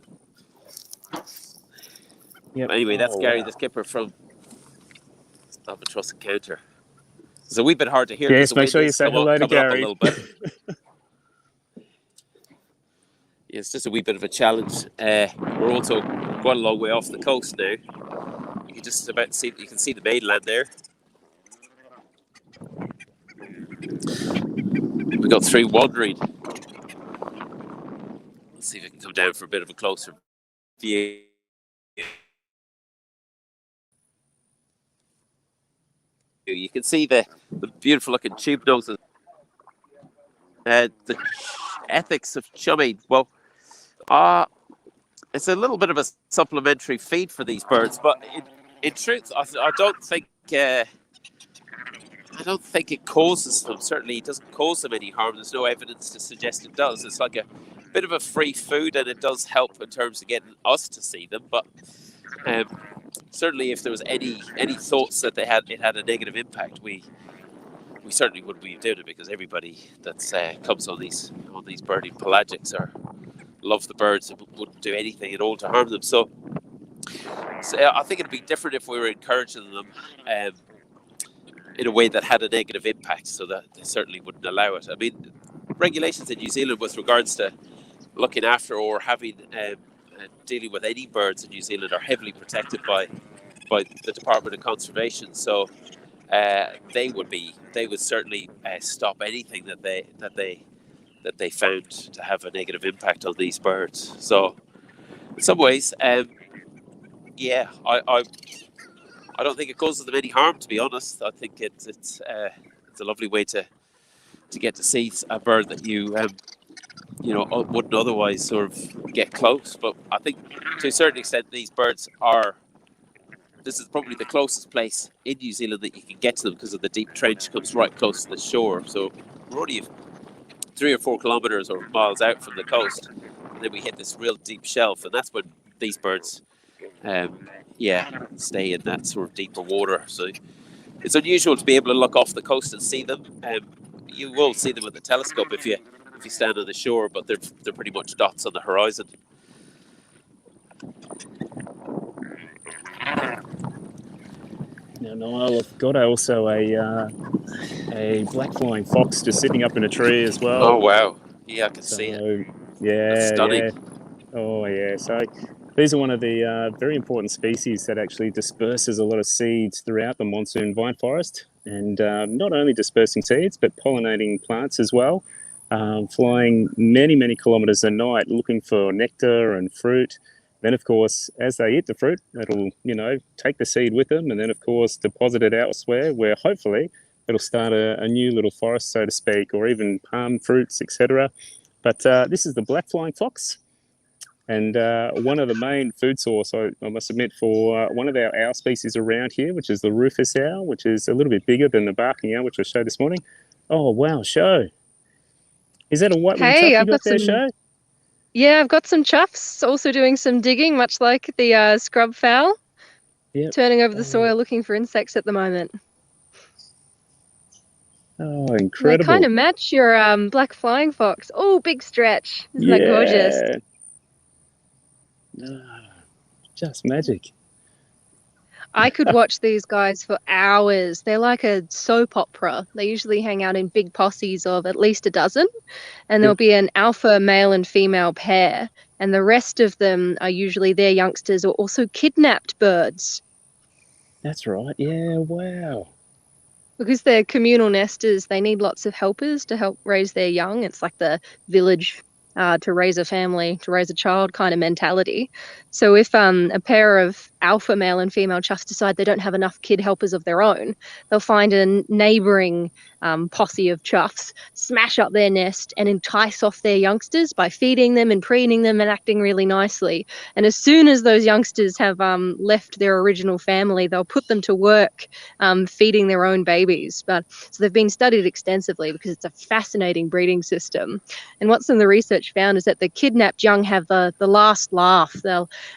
Yep. Anyway, that's Gary, wow. the skipper from Albatross Encounter. It's a wee bit hard to hear. Yes, make sure you say hello to Gary. A little bit. Yeah, it's just a wee bit of a challenge. We're also quite a long way off the coast now. You can just about see. You can see the mainland there. We got through wandering. Let's see if we can come down for a bit of a closer view. You can see the beautiful looking tube noses. The ethics of chumming. Well, it's a little bit of a supplementary feed for these birds, but in truth, I don't think it causes them. Certainly, it doesn't cause them any harm. There's no evidence to suggest it does. It's like a bit of a free food, and it does help in terms of getting us to see them. But certainly, if there was any thoughts that it had a negative impact, we certainly wouldn't be doing it, because everybody that comes on these birding pelagics love the birds and wouldn't do anything at all to harm them. So I think it'd be different if we were encouraging them in a way that had a negative impact, so that they certainly wouldn't allow it. I mean, regulations in New Zealand with regards to looking after or having dealing with any birds in New Zealand are heavily protected by the Department of Conservation. So they would certainly stop anything that they found to have a negative impact on these birds. So in some ways, yeah, I don't think it causes them any harm, to be honest. I think it's a lovely way to get to see a bird that you wouldn't otherwise sort of get close. But I think to a certain extent, these birds this is probably the closest place in New Zealand that you can get to them, because of the deep trench comes right close to the shore. So we're only 3 or 4 kilometres or miles out from the coast, and then we hit this real deep shelf, and that's when these birds stay in that sort of deeper water. So it's unusual to be able to look off the coast and see them. You will see them with the telescope if you stand on the shore, but they're pretty much dots on the horizon. Now, Niall, I've got also a black flying fox just sitting up in a tree as well. Oh wow! Yeah, I can see it. Yeah, that's stunning. Yeah. Oh yeah. So these are one of the very important species that actually disperses a lot of seeds throughout the monsoon vine forest, and not only dispersing seeds but pollinating plants as well. Flying many kilometres a night looking for nectar and fruit. Then, of course, as they eat the fruit, it'll, take the seed with them, and then, of course, deposit it elsewhere where hopefully it'll start a new little forest, so to speak, or even palm fruits, etc. But this is the black flying fox, and one of the main food source, I must admit, for one of our owl species around here, which is the rufous owl, which is a little bit bigger than the barking owl, which I showed this morning. Oh, wow, show. Is that a white-winged chuff you got there, Show? Yeah, I've got some chuffs also doing some digging, much like the scrub fowl. Yep. Turning over the soil looking for insects at the moment. Oh, They incredible. kind of match your black flying fox. Oh, big stretch. Isn't that gorgeous? Just magic. I could watch these guys for hours. They're like a soap opera. They usually hang out in big posses of at least a dozen, and there'll be an alpha male and female pair, and the rest of them are usually their youngsters or also kidnapped birds. That's right. Yeah, wow. Because they're communal nesters, they need lots of helpers to help raise their young. It's like the village to raise a family, to raise a child kind of mentality. So if a pair of alpha male and female chuffs decide they don't have enough kid helpers of their own, they'll find a neighbouring posse of chuffs, smash up their nest and entice off their youngsters by feeding them and preening them and acting really nicely. And as soon as those youngsters have left their original family, they'll put them to work feeding their own babies. So they've been studied extensively because it's a fascinating breeding system. And what some of the research found is that the kidnapped young have the last laugh.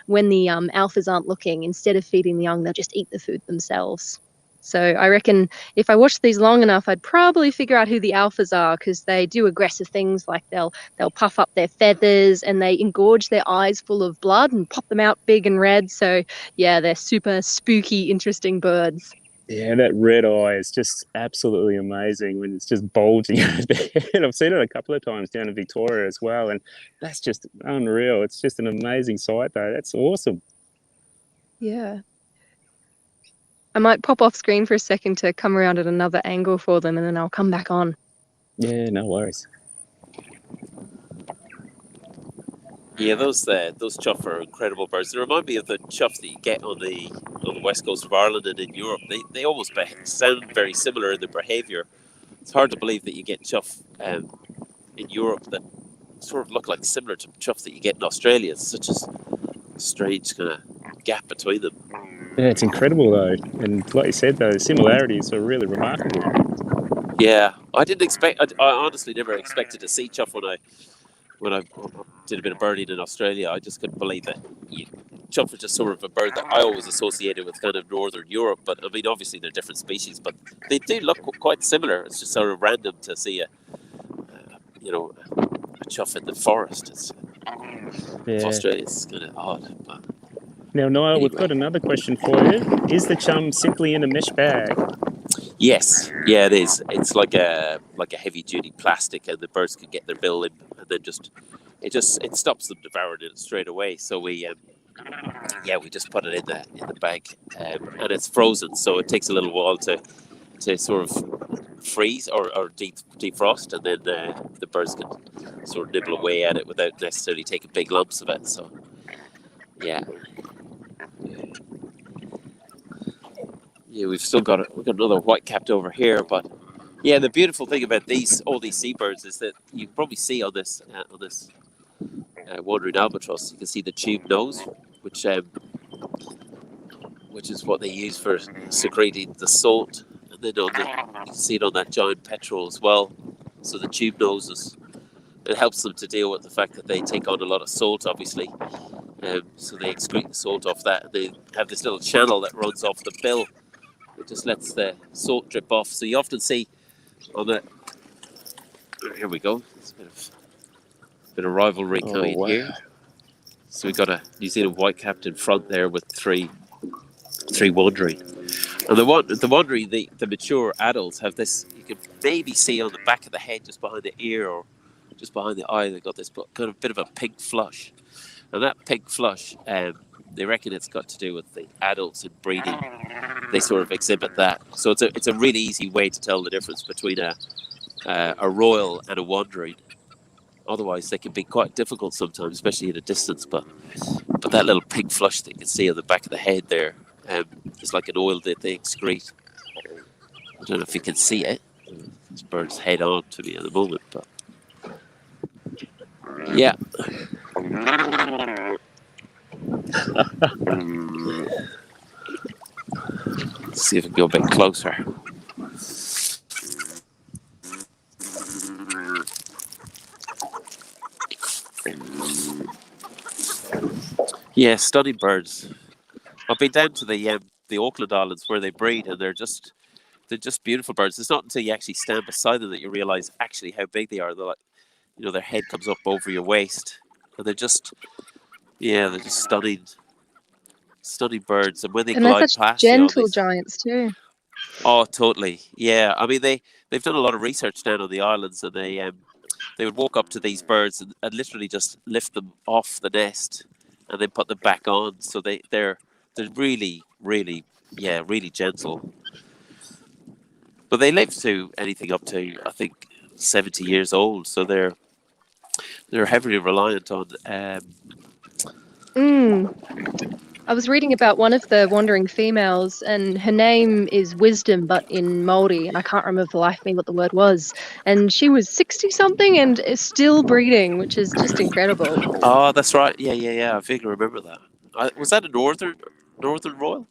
When the alphas aren't looking, instead of feeding the young, they'll just eat the food themselves. So I reckon if I watched these long enough, I'd probably figure out who the alphas are, because they do aggressive things like they'll puff up their feathers and they engorge their eyes full of blood and pop them out big and red. So yeah, they're super spooky, interesting birds. Yeah, that red eye is just absolutely amazing when it's just bulging out of the head. I've seen it a couple of times down in Victoria as well, and that's just unreal. It's just an amazing sight, though. That's awesome. Yeah. I might pop off screen for a second to come around at another angle for them, and then I'll come back on. Yeah, no worries. Yeah, those chuff are incredible birds. They remind me of the chuffs that you get on the west coast of Ireland and in Europe. They almost sound very similar in their behaviour. It's hard to believe that you get chuff in Europe that sort of look like similar to chuff that you get in Australia. It's such a strange kind of gap between them. Yeah, it's incredible though, and like you said, though, the similarities are really remarkable. Yeah, I didn't expect. I honestly never expected to see chuff when I did a bit of birding in Australia. I just couldn't believe that chuff was just sort of a bird that I always associated with kind of northern Europe. But I mean, obviously they're different species, but they do look quite similar. It's just sort of random to see a chuff in the forest. Australia is kind of odd. But now, Niall, anyway. We've got another question for you. Is the chum simply in a mesh bag? Yes, yeah, it is. It's like a heavy duty plastic, and the birds can get their bill in, and then it stops them devouring it straight away. So we just put it in the bag, and it's frozen, so it takes a little while to sort of freeze or defrost, and then the birds can sort of nibble away at it without necessarily taking big lumps of it. So yeah. Yeah, we've got another white-capped over here, but yeah, the beautiful thing about all these seabirds is that you can probably see on this wandering albatross, you can see the tube nose, which is what they use for secreting the salt, and then you can see it on that giant petrel as well. So the tube noses, it helps them to deal with the fact that they take on a lot of salt, obviously. So they excrete the salt off that, and they have this little channel that runs off the bill. It just lets the salt drip off. So you often see on the... Here we go. It's a bit of rivalry coming here. So we've got a New Zealand white-capped in front there with three wandering. And the wandering, the mature adults have this, you can maybe see on the back of the head, just behind the ear or just behind the eye, they've got this kind of bit of a pink flush. And that pink flush, they reckon it's got to do with the adults in breeding. They sort of exhibit that. So it's a really easy way to tell the difference between a royal and a wandering. Otherwise, they can be quite difficult sometimes, especially at a distance. But that little pink flush that you can see on the back of the head there is like an oil that they excrete. I don't know if you can see it. This bird's head on to me at the moment, but yeah. Let's see if we can go a bit closer. Yeah, stunning birds. I've been down to the Auckland Islands where they breed, and they're just beautiful birds. It's not until you actually stand beside them that you realise actually how big they are. They're like, their head comes up over your waist, and they're just stunning birds. And when they And they're glide such past you, gentle giants too. oh, totally, yeah. I mean, they've done a lot of research down on the islands, and they would walk up to these birds and literally just lift them off the nest, and then put them back on. So they're really, really, yeah, really gentle. But they live to anything up to, I think, 70 years old. So they're heavily reliant on. I was reading about one of the wandering females, and her name is Wisdom, but in Māori, and I can't remember for the life of me what the word was. And she was 60-something and is still breeding, which is just incredible. Oh, that's right. Yeah. I vaguely remember that. Was that a northern royal?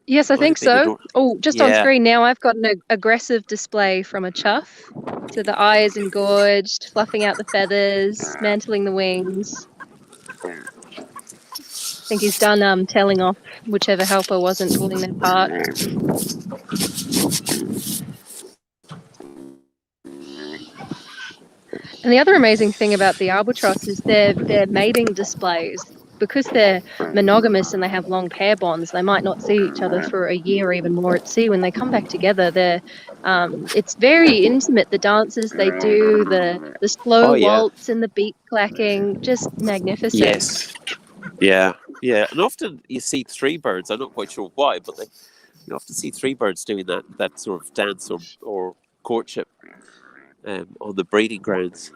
Yes, I think so. Oh, just on screen now, I've got an aggressive display from a chuff. So the eye is engorged, fluffing out the feathers, mantling the wings. I think he's done tailing off whichever helper wasn't pulling their part. And the other amazing thing about the albatross is their mating displays. Because they're monogamous and they have long pair bonds, they might not see each other for a year or even more at sea. When they come back together, it's very intimate. The dances they do, the slow waltz and the beak clacking, just magnificent. Yes. Yeah. And often you see three birds. I'm not quite sure why, but you often see three birds doing that sort of dance or courtship on the breeding grounds.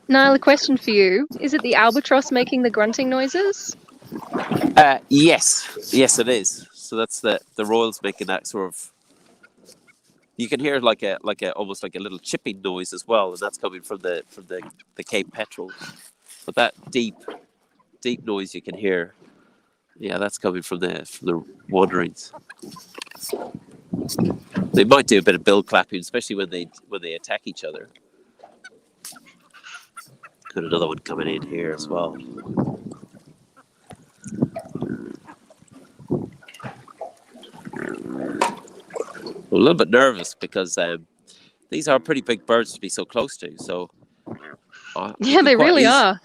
Niall, a question for you. Is it the albatross making the grunting noises? Yes, it is. So that's the royals making that sort of. You can hear like a almost like a little chipping noise as well, and that's coming from the Cape Petrel. But that deep noise you can hear, yeah, that's coming from the wanderings. They might do a bit of bill clapping, especially when they attack each other. Got another one coming in here as well. I'm a little bit nervous because these are pretty big birds to be so close to. So yeah, they really are.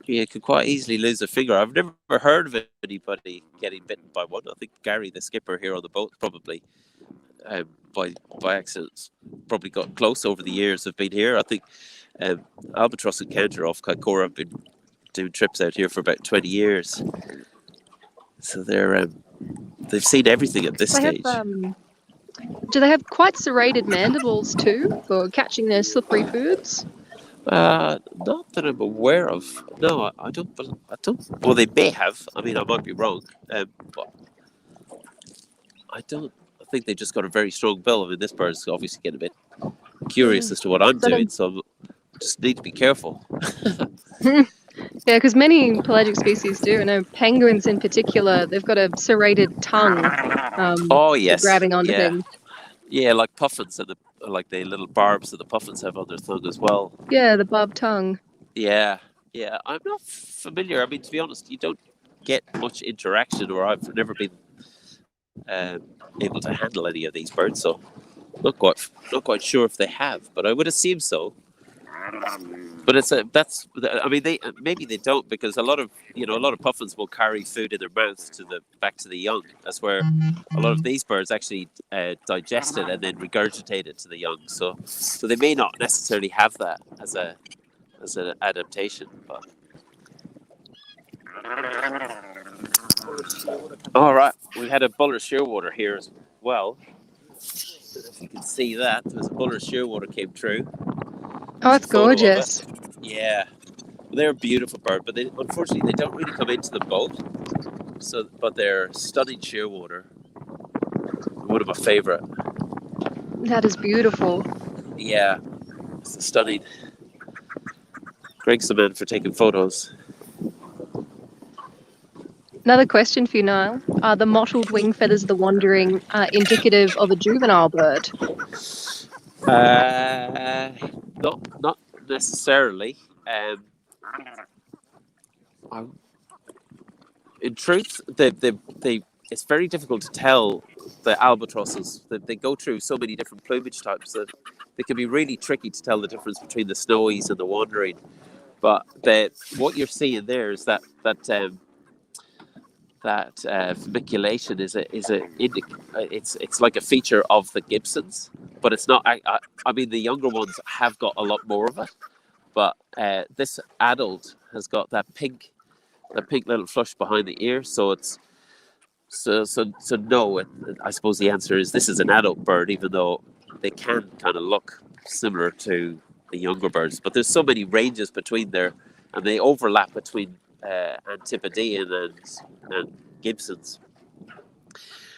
Yeah, could quite easily lose a finger. I've never heard of anybody getting bitten by one. I think Gary, the skipper here on the boat, probably by accident, probably got close over the years of being here. I think Albatross and Canberra off Kaikoura have been doing trips out here for about 20 years. So they've seen everything at this stage. Do they have quite serrated mandibles too for catching their slippery foods? Not that I'm aware of. No, I don't. Well, they may have. I mean, I might be wrong. But I don't. I think they just got a very strong bill. I mean, this bird's obviously getting a bit curious as to what I'm doing, so I just need to be careful. Yeah, because many pelagic species do. I know penguins in particular, they've got a serrated tongue. Oh yes, for grabbing onto things. Yeah, like puffins and like the little barbs that the puffins have on their tongue as well. Yeah, the bob tongue. Yeah. I'm not familiar. I mean, to be honest, you don't get much interaction, or I've never been able to handle any of these birds, so not quite sure if they have, but I would assume so. But I mean, maybe they don't, because a lot of puffins will carry food in their mouths back to the young. That's where a lot of these birds actually digest it and then regurgitate it to the young. So they may not necessarily have that as an adaptation. But all right, we had a buller shearwater here as well. If you can see that, there's a buller shearwater came through. Oh, it's gorgeous. Yeah, they're a beautiful bird, but unfortunately they don't really come into the boat. But they're stunning shearwater. One of my favourite. That is beautiful. Yeah, it's stunning. Greg's the man for taking photos. Another question for you, Niall. Are the mottled wing feathers of the wandering indicative of a juvenile bird? Not necessarily. In truth, it's very difficult to tell the albatrosses. That they go through so many different plumage types that they can be really tricky to tell the difference between the snowies and the wandering. But what you're seeing there is that vermiculation it's like a feature of the Gibsons, but it's not. I mean, the younger ones have got a lot more of it, but this adult has got that pink little flush behind the ear, so it's so no. I suppose the answer is this is an adult bird, even though they can kind of look similar to the younger birds. But there's so many ranges between there, and they overlap between Antipodean and Gibsons.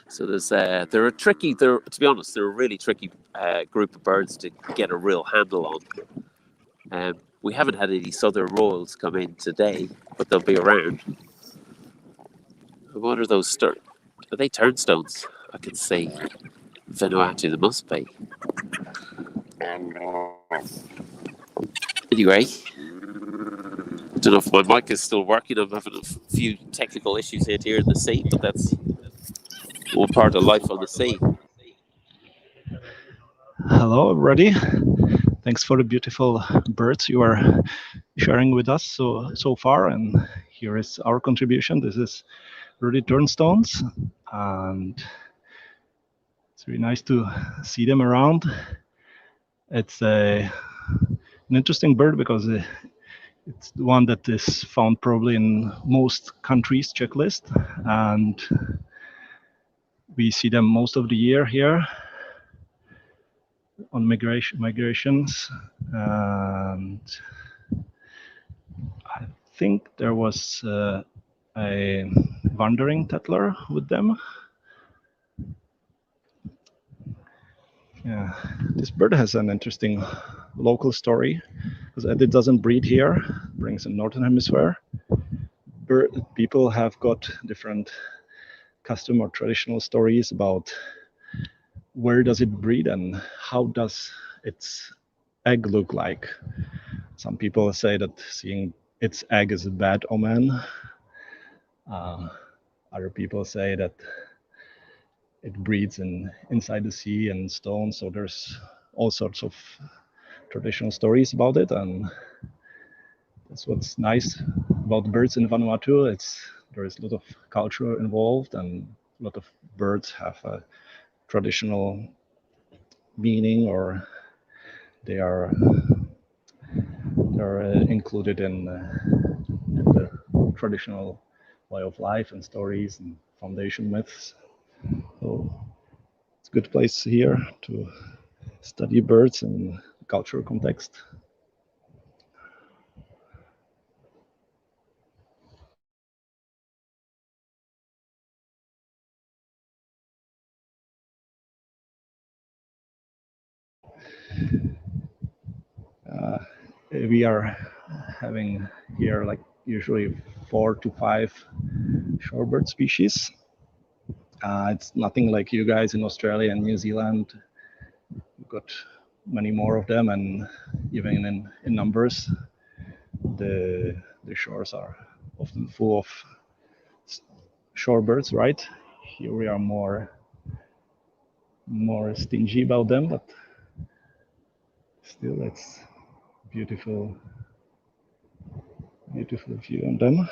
So they're a tricky. To be honest, they're a really tricky group of birds to get a real handle on. We haven't had any southern royals come in today, but they'll be around. What are those? Are they turnstones? I can see. Vanuatu, they must be. Anyway, I don't know if my mic is still working. I'm having a few technical issues here in the sea, but that's all part of life on the sea. Hello, everybody. Thanks for the beautiful birds you are sharing with us so far. And here is our contribution. This is ruddy turnstones, and it's really nice to see them around. It's an interesting bird because it's the one that is found probably in most countries' checklist, and we see them most of the year here on migrations. And I think there was a wandering Tettler with them. Yeah, this bird has an interesting local story because it doesn't breed here, brings in northern hemisphere. People have got different custom or traditional stories about where does it breed and how does its egg look like. Some people say that seeing its egg is a bad omen. Other people say that it breeds inside the sea and stone, so there's all sorts of traditional stories about it, and that's what's nice about birds in Vanuatu. There is a lot of culture involved, and a lot of birds have a traditional meaning, or they are included in the traditional way of life and stories and foundation myths. So it's a good place here to study birds in cultural context. We are having here like usually 4 to 5 shorebird species. It's nothing like you guys in Australia and New Zealand. We've got many more of them, and even in numbers, the shores are often full of shorebirds, right? Here we are more stingy about them, but still it's beautiful view on them.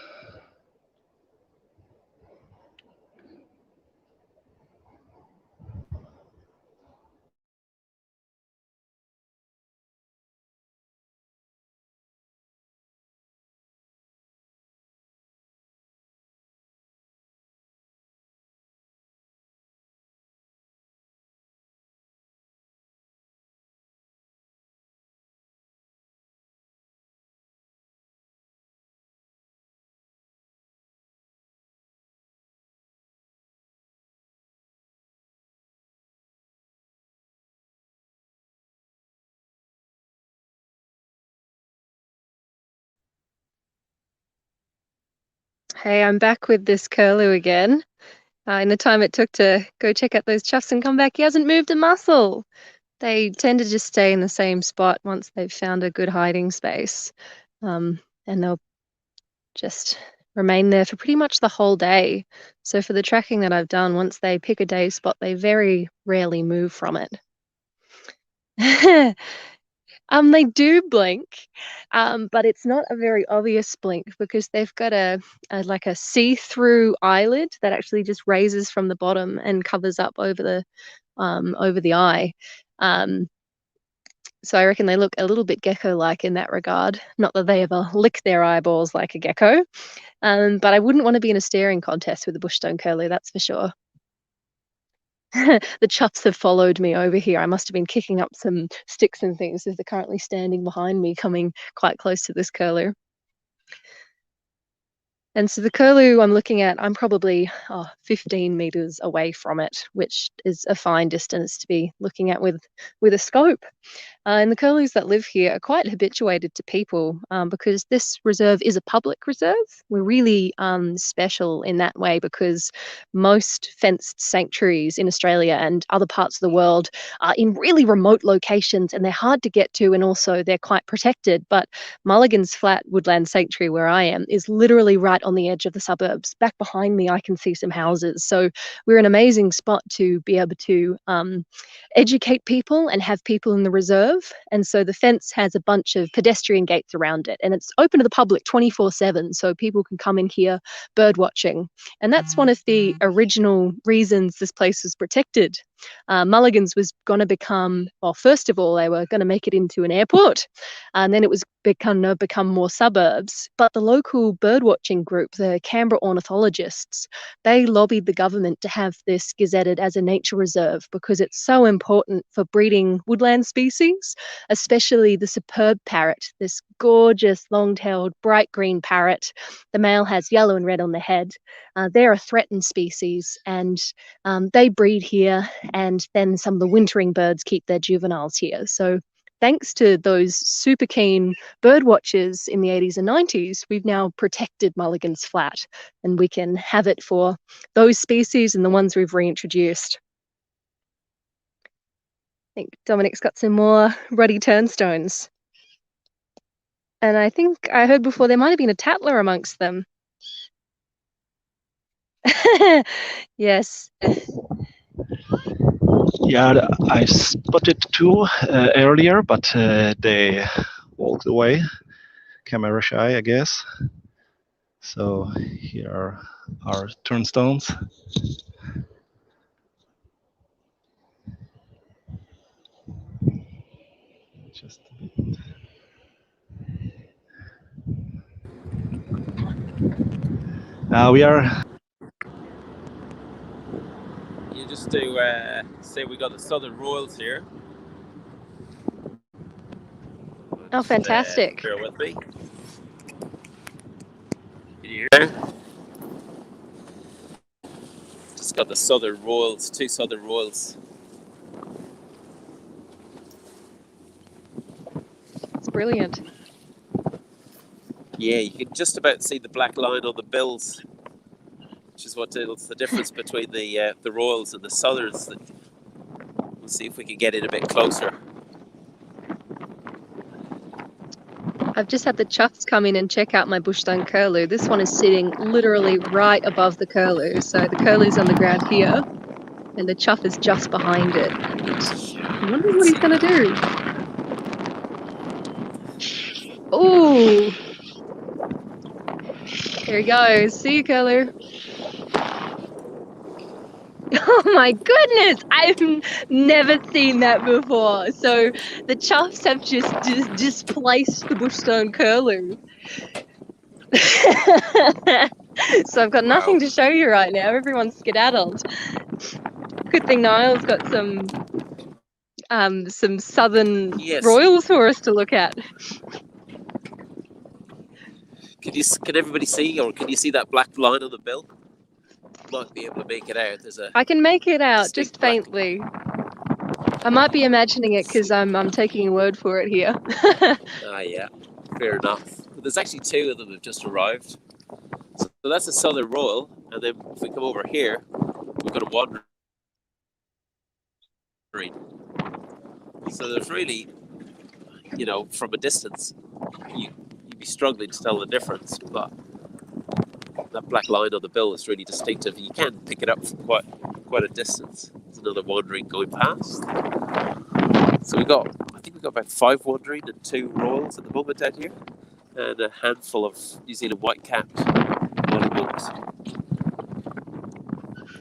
Hey, I'm back with this curlew again. In the time it took to go check out those chuffs and come back, he hasn't moved a muscle. They tend to just stay in the same spot once they've found a good hiding space. And they'll just remain there for pretty much the whole day. So for the tracking that I've done, once they pick a day spot, they very rarely move from it. They do blink, but it's not a very obvious blink because they've got a like a see-through eyelid that actually just raises from the bottom and covers up over the eye. So I reckon they look a little bit gecko-like in that regard. Not that they ever lick their eyeballs like a gecko, but I wouldn't want to be in a staring contest with a bushstone curlew, that's for sure. The chuffs have followed me over here. I must have been kicking up some sticks and things as they're currently standing behind me, coming quite close to this curlew. And so the curlew I'm looking at, I'm probably 15 meters away from it, which is a fine distance to be looking at with a scope. And the curlews that live here are quite habituated to people because this reserve is a public reserve. We're really special in that way because most fenced sanctuaries in Australia and other parts of the world are in really remote locations and they're hard to get to, and also they're quite protected. But Mulligan's Flat Woodland Sanctuary, where I am, is literally right on the edge of the suburbs. Back behind me, I can see some houses. So we're an amazing spot to be able to educate people and have people in the reserve. And so the fence has a bunch of pedestrian gates around it, and it's open to the public 24/7, so people can come in here bird watching. And that's one of the original reasons this place was protected. Mulligan's was going to become, well, first of all, they were going to make it into an airport, and then it was become more suburbs. But the local birdwatching group, the Canberra ornithologists, they lobbied the government to have this gazetted as a nature reserve because it's so important for breeding woodland species, especially the superb parrot, this gorgeous long-tailed bright green parrot. The male has yellow and red on the head. They're a threatened species, and they breed here, and then some of the wintering birds keep their juveniles here. So thanks to those super keen bird watchers in the 80s and 90s, we've now protected Mulligan's Flat, and we can have it for those species and the ones we've reintroduced. I think Dominic's got some more ruddy turnstones. And I think I heard before there might have been a tattler amongst them. Yes. Yeah, I spotted two earlier, but they walked away. Camera shy, I guess. So here are our turnstones. Just a bit. We are. You just do say we got the southern royals here. Oh, fantastic. Bear with me. Can you hear? Just got the southern royals, two southern royals. It's brilliant. Yeah, you can just about see the black line on the bills, which is what's the difference between the royals and the southerns. We'll see if we can get in a bit closer. I've just had the chuffs come in and check out my bushstone curlew. This one is sitting literally right above the curlew. So the curlew's on the ground here, and the chuff is just behind it. I'm wondering what he's going to do. Oh! There he goes. See you, curlew. Oh my goodness! I've never seen that before. So the chuffs have just displaced the bushstone curlew. So I've got nothing to show you right now. Everyone's skedaddled. Good thing Niall's got some southern royals for us to look at. Can everybody see, or can you see that black line on the bill? Might be able to make it out. I can make it out just faintly. I might be imagining it because I'm taking a word for it here. Yeah, fair enough. But there's actually two of them that have just arrived. So that's a southern royal, and then if we come over here, we've got a wandering. So there's really, you know, from a distance, you'd be struggling to tell the difference, but that black line on the bill is really distinctive. You can pick it up from quite a distance. There's another wandering going past. So I think we got about 5 wandering and 2 royals at the moment down here, and a handful of New Zealand white-capped mollywogs.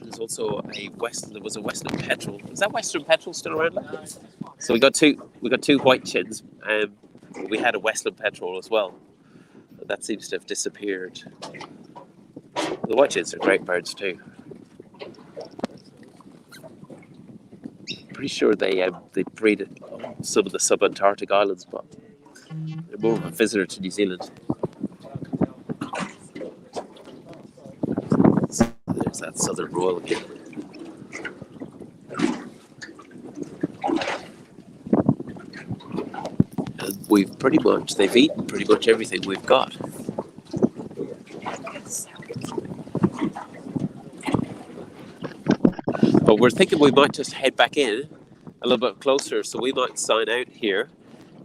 There's also there was a western petrel. Is that western petrel still around? So we got two white chins, and we had a western petrel as well. But that seems to have disappeared. The white chins are great birds too. Pretty sure they breed at some of the sub-Antarctic islands, but they're more of a visitor to New Zealand. So there's that southern royal again. And they've eaten pretty much everything we've got. But we're thinking we might just head back in a little bit closer, so we might sign out here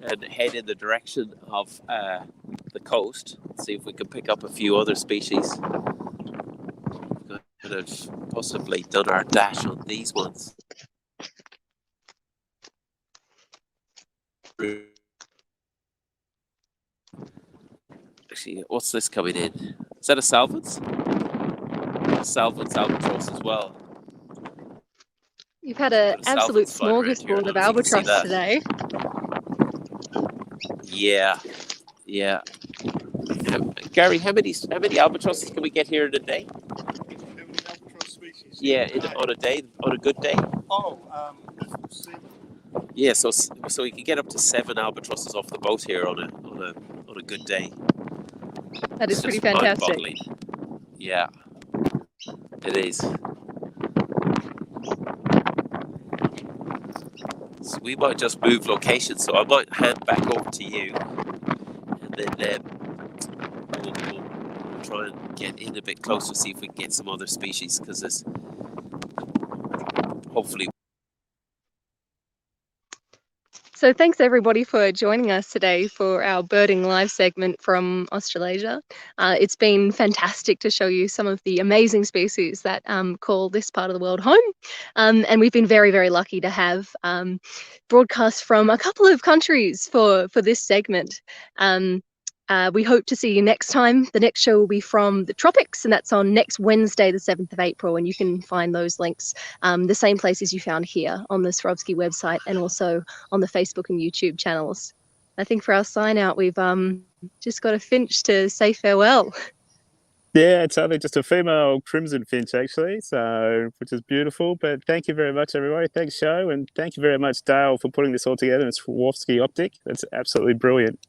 and head in the direction of the coast, see if we can pick up a few other species. We could have possibly done our dash on these ones. Actually, what's this coming in? Is that a Salvins? Salvins albatross as well. You've had an absolute smorgasbord of albatross today. Yeah. Gary, how many albatrosses can we get here in a day? How many albatross species? Yeah, on a good day. Oh, 7. Yeah, so we can get up to 7 albatrosses off the boat here on a good day. That is pretty fantastic. Yeah, it is. So we might just move locations. So I might hand back over to you, and then we'll try and get in a bit closer, see if we can get some other species, because there's hopefully. So thanks everybody for joining us today for our Birding Live segment from Australasia. It's been fantastic to show you some of the amazing species that call this part of the world home. And we've been very, very lucky to have broadcasts from a couple of countries for this segment. We hope to see you next time. The next show will be from the tropics, and that's on next Wednesday, the 7th of April. And you can find those links the same places you found here on the Swarovski website and also on the Facebook and YouTube channels. I think for our sign out, we've just got a finch to say farewell. Yeah, it's only just a female crimson finch actually, so which is beautiful. But thank you very much, everybody. Thanks, Show, and thank you very much, Dale, for putting this all together. It's Swarovski optic. That's absolutely brilliant.